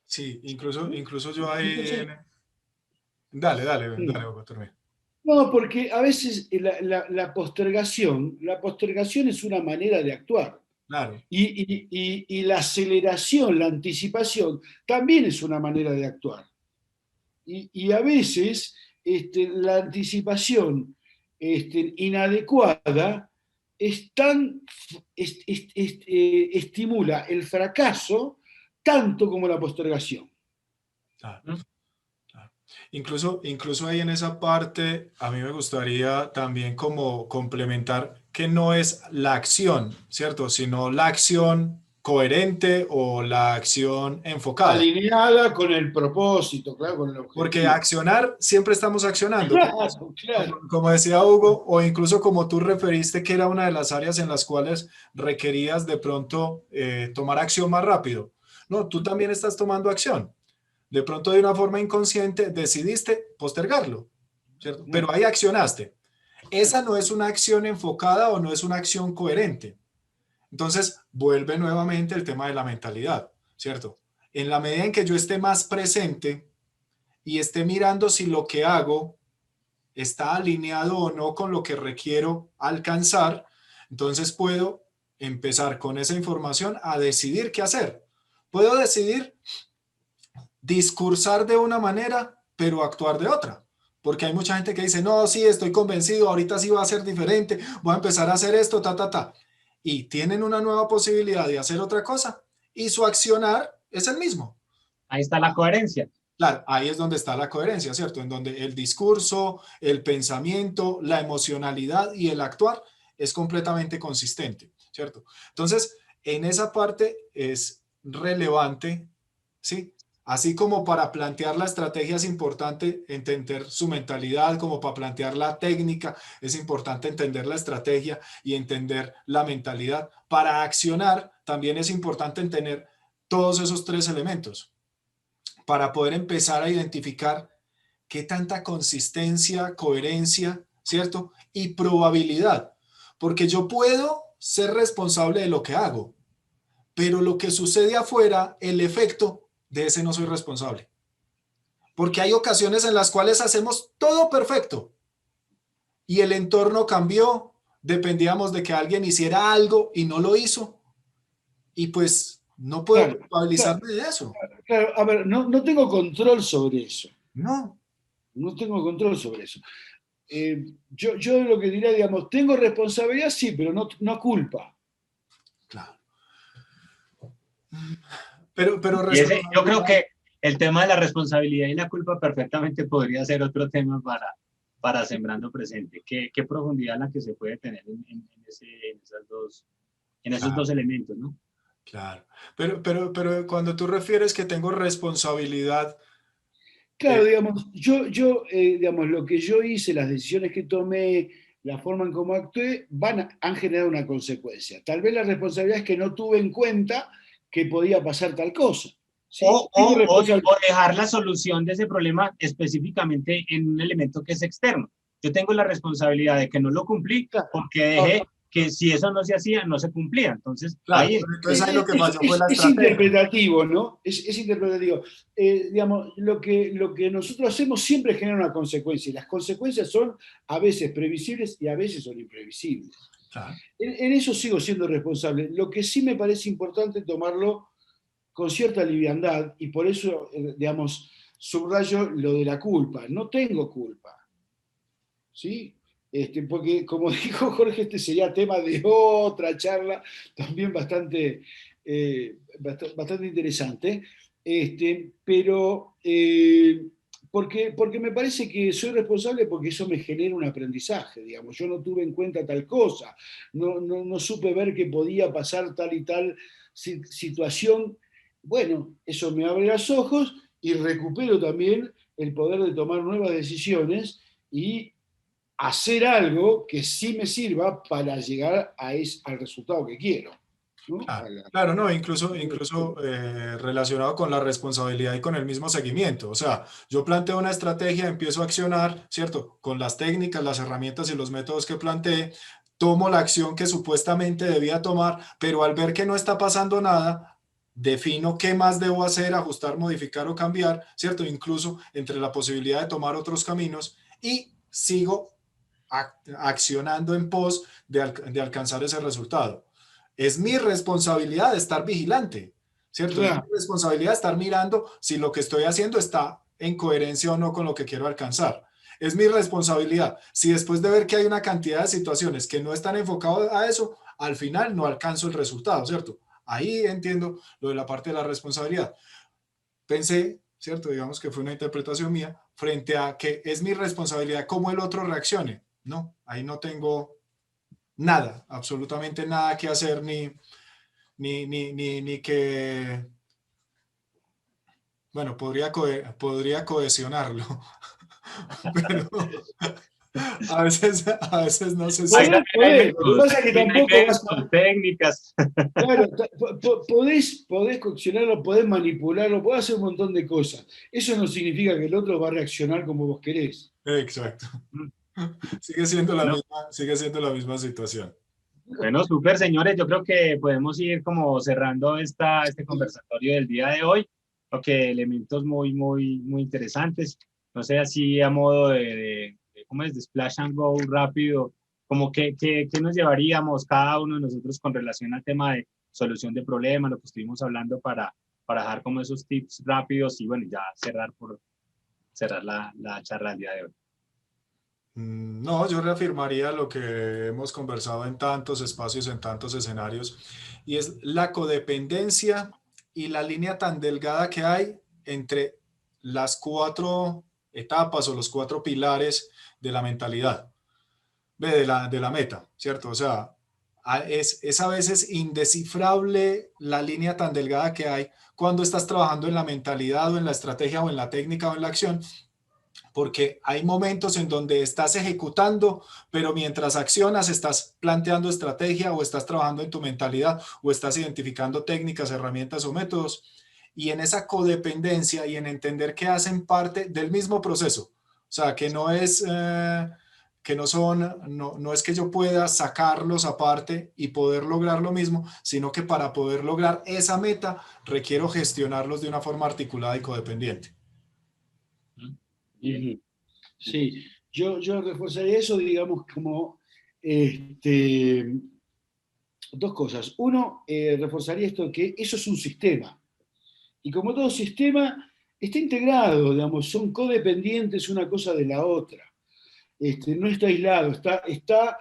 D: Sí, incluso yo ahí...
A: Entonces,
D: Dale, termina.
A: no, porque a veces la postergación es una manera de actuar.
D: Claro.
A: Y la aceleración, la anticipación, también es una manera de actuar. Y a veces la anticipación inadecuada estimula el fracaso tanto como la postergación.
D: Claro. Incluso ahí en esa parte, a mí me gustaría también como complementar que no es la acción, ¿cierto? Sino la acción coherente o la acción enfocada.
A: Alineada con el propósito, claro, con el objetivo.
D: Porque accionar, siempre estamos accionando.
A: Claro.
D: Como decía Hugo, o incluso como tú referiste que era una de las áreas en las cuales requerías de pronto tomar acción más rápido. No, tú también estás tomando acción. De pronto de una forma inconsciente decidiste postergarlo, ¿cierto? Pero ahí accionaste. Esa no es una acción enfocada o no es una acción coherente. Entonces vuelve nuevamente el tema de la mentalidad, ¿cierto? En la medida en que yo esté más presente y esté mirando si lo que hago está alineado o no con lo que requiero alcanzar, Entonces puedo empezar con esa información a decidir qué hacer. Puedo decidir discursar de una manera, pero actuar de otra. Porque hay mucha gente que dice, no, sí, estoy convencido, ahorita sí va a ser diferente, voy a empezar a hacer esto, ta, ta, ta. Y tienen una nueva posibilidad de hacer otra cosa y su accionar es el mismo.
C: Ahí está la coherencia.
D: Claro, ahí es donde está la coherencia, ¿cierto? En donde el discurso, el pensamiento, la emocionalidad y el actuar es completamente consistente, ¿cierto? Entonces, en esa parte es relevante, ¿sí? Así como para plantear la estrategia es importante entender su mentalidad, como para plantear la técnica es importante entender la estrategia y entender la mentalidad. Para accionar también es importante entender todos esos tres elementos para poder empezar a identificar qué tanta consistencia, coherencia, ¿cierto? Y probabilidad. Porque yo puedo ser responsable de lo que hago, pero lo que sucede afuera, el efecto de ese no soy responsable. Porque hay ocasiones en las cuales hacemos todo perfecto y el entorno cambió, dependíamos de que alguien hiciera algo y no lo hizo y pues no puedo culpabilizarme de eso.
A: Claro, a ver, no tengo control sobre eso.
D: No.
A: No tengo control sobre eso. Yo lo que diría, digamos, tengo responsabilidad, sí, pero no culpa.
D: Claro. Pero
C: Y yo creo que el tema de la responsabilidad y la culpa perfectamente podría ser otro tema para Sembrando Presente. ¿Qué profundidad la que se puede tener en esos dos elementos, ¿no?
D: Claro. Pero cuando tú refieres que tengo responsabilidad.
A: Claro, digamos, digamos, lo que yo hice, las decisiones que tomé, la forma en cómo actué, han generado una consecuencia. Tal vez la responsabilidad es que no tuve en cuenta que podía pasar tal cosa. ¿Sí?
C: O dejar la solución de ese problema específicamente en un elemento que es externo. Yo tengo la responsabilidad de que no lo cumplí porque dejé que si eso no se hacía, no se cumplía. Entonces,
D: claro, entonces ahí lo que falló fue la
A: estrategia. Es interpretativo, ¿no? Es interpretativo. Digamos, lo que nosotros hacemos siempre genera una consecuencia. Y las consecuencias son a veces previsibles y a veces son imprevisibles.
D: Claro.
A: En eso sigo siendo responsable. Lo que sí me parece importante tomarlo con cierta liviandad, y por eso, digamos, subrayo lo de la culpa. No tengo culpa. ¿Sí? Porque, como dijo Jorge, este sería tema de otra charla, también bastante interesante. Pero porque me parece que soy responsable porque eso me genera un aprendizaje, digamos. Yo no tuve en cuenta tal cosa, no supe ver que podía pasar tal y tal situación. Bueno, eso me abre los ojos y recupero también el poder de tomar nuevas decisiones y hacer algo que sí me sirva para llegar al resultado que quiero. ¿no?
D: Claro, no, incluso relacionado con la responsabilidad y con el mismo seguimiento. O sea, yo planteo una estrategia, empiezo a accionar, ¿cierto? Con las técnicas, las herramientas y los métodos que planteé, tomo la acción que supuestamente debía tomar, pero al ver que no está pasando nada, defino qué más debo hacer, ajustar, modificar o cambiar, ¿cierto? Incluso entre la posibilidad de tomar otros caminos y sigo accionando en pos de alcanzar ese resultado. Es mi responsabilidad estar vigilante, ¿cierto? Claro. Es mi responsabilidad estar mirando si lo que estoy haciendo está en coherencia o no con lo que quiero alcanzar. Es mi responsabilidad. Si después de ver que hay una cantidad de situaciones que no están enfocadas a eso, al final no alcanzo el resultado, ¿cierto? Ahí entiendo lo de la parte de la responsabilidad. Pensé, ¿cierto? Digamos que fue una interpretación mía frente a que es mi responsabilidad cómo el otro reaccione. No, ahí no tengo nada, absolutamente nada que hacer ni que, bueno, podría cohesionarlo, pero a veces no sé si...
A: Pasa que tampoco
C: técnicas.
A: Claro, podés coaccionarlo, podés manipularlo, podés hacer un montón de cosas. Eso no significa que el otro va a reaccionar como vos querés.
D: Exacto. Sigue siendo la misma situación.
C: Bueno, súper, señores. Yo creo que podemos ir como cerrando este conversatorio del día de hoy, porque elementos muy interesantes. No sé, así a modo ¿cómo es? De splash and go rápido. como que nos llevaríamos cada uno de nosotros con relación al tema de solución de problemas, lo que estuvimos hablando para dejar como esos tips rápidos y bueno, ya cerrar la charla del día de hoy.
D: No, yo reafirmaría lo que hemos conversado en tantos espacios, en tantos escenarios, y es la codependencia y la línea tan delgada que hay entre las 4 etapas o los 4 pilares de la mentalidad, de la meta, ¿cierto? O sea, es a veces indescifrable la línea tan delgada que hay cuando estás trabajando en la mentalidad o en la estrategia o en la técnica o en la acción, porque hay momentos en donde estás ejecutando, pero mientras accionas estás planteando estrategia o estás trabajando en tu mentalidad o estás identificando técnicas, herramientas o métodos, y en esa codependencia y en entender que hacen parte del mismo proceso. O sea, que no es, no es que yo pueda sacarlos aparte y poder lograr lo mismo, sino que para poder lograr esa meta requiero gestionarlos de una forma articulada y codependiente.
A: Bien. Sí, yo reforzaría eso, digamos, como dos cosas. Uno, reforzaría esto que eso es un sistema. Y como todo sistema, está integrado, digamos, son codependientes una cosa de la otra. No está aislado, está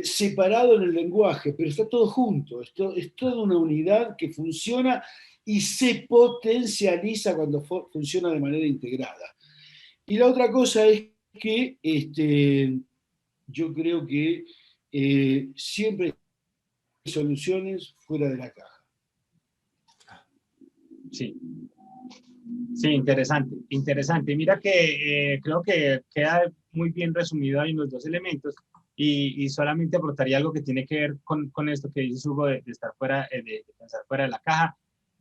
A: separado en el lenguaje, pero está todo junto. Es toda una unidad que funciona y se potencializa cuando funciona de manera integrada. Y la otra cosa es que yo creo que siempre hay soluciones fuera de la caja.
C: Sí. Sí, interesante, interesante. Mira que creo que queda muy bien resumido ahí en los dos elementos y solamente aportaría algo que tiene que ver con esto que dices, Hugo, de estar fuera, de pensar fuera de la caja,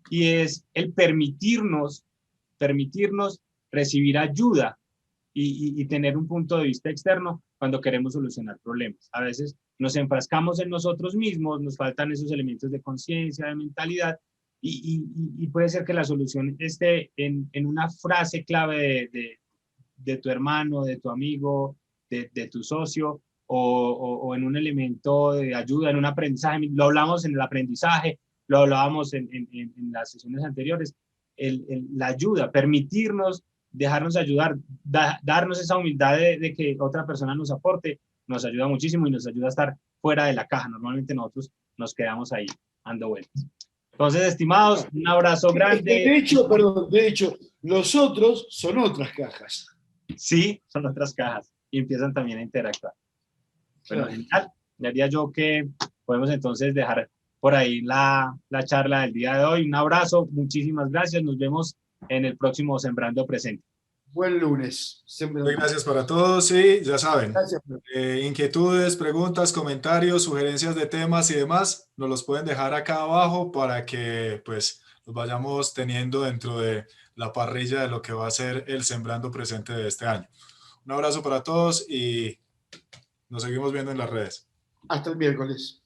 C: y es el permitirnos recibir ayuda y tener un punto de vista externo cuando queremos solucionar problemas. A veces nos enfrascamos en nosotros mismos, nos faltan esos elementos de conciencia, de mentalidad, y puede ser que la solución esté en una frase clave de tu hermano, de tu amigo, de tu socio, o en un elemento de ayuda, en un aprendizaje. Lo hablamos en el aprendizaje, lo hablábamos en las sesiones anteriores, la ayuda, permitirnos, dejarnos ayudar, darnos esa humildad de que otra persona nos aporte, nos ayuda muchísimo y nos ayuda a estar fuera de la caja. Normalmente nosotros nos quedamos ahí dando vueltas. Entonces, estimados, un abrazo grande.
A: De hecho, los otros son otras cajas.
C: Sí, son otras cajas y empiezan también a interactuar. Bueno,
A: Claro.
C: genial. Diría yo que podemos entonces dejar por ahí la charla del día de hoy. Un abrazo, muchísimas gracias. Nos vemos en el próximo Sembrando Presente.
A: Buen lunes.
D: Gracias para todos y ya saben,
A: Gracias.
D: inquietudes, preguntas, comentarios, sugerencias de temas y demás, nos los pueden dejar acá abajo para que pues los vayamos teniendo dentro de la parrilla de lo que va a ser el Sembrando Presente de este año. Un abrazo para todos y nos seguimos viendo en las redes.
A: Hasta el miércoles.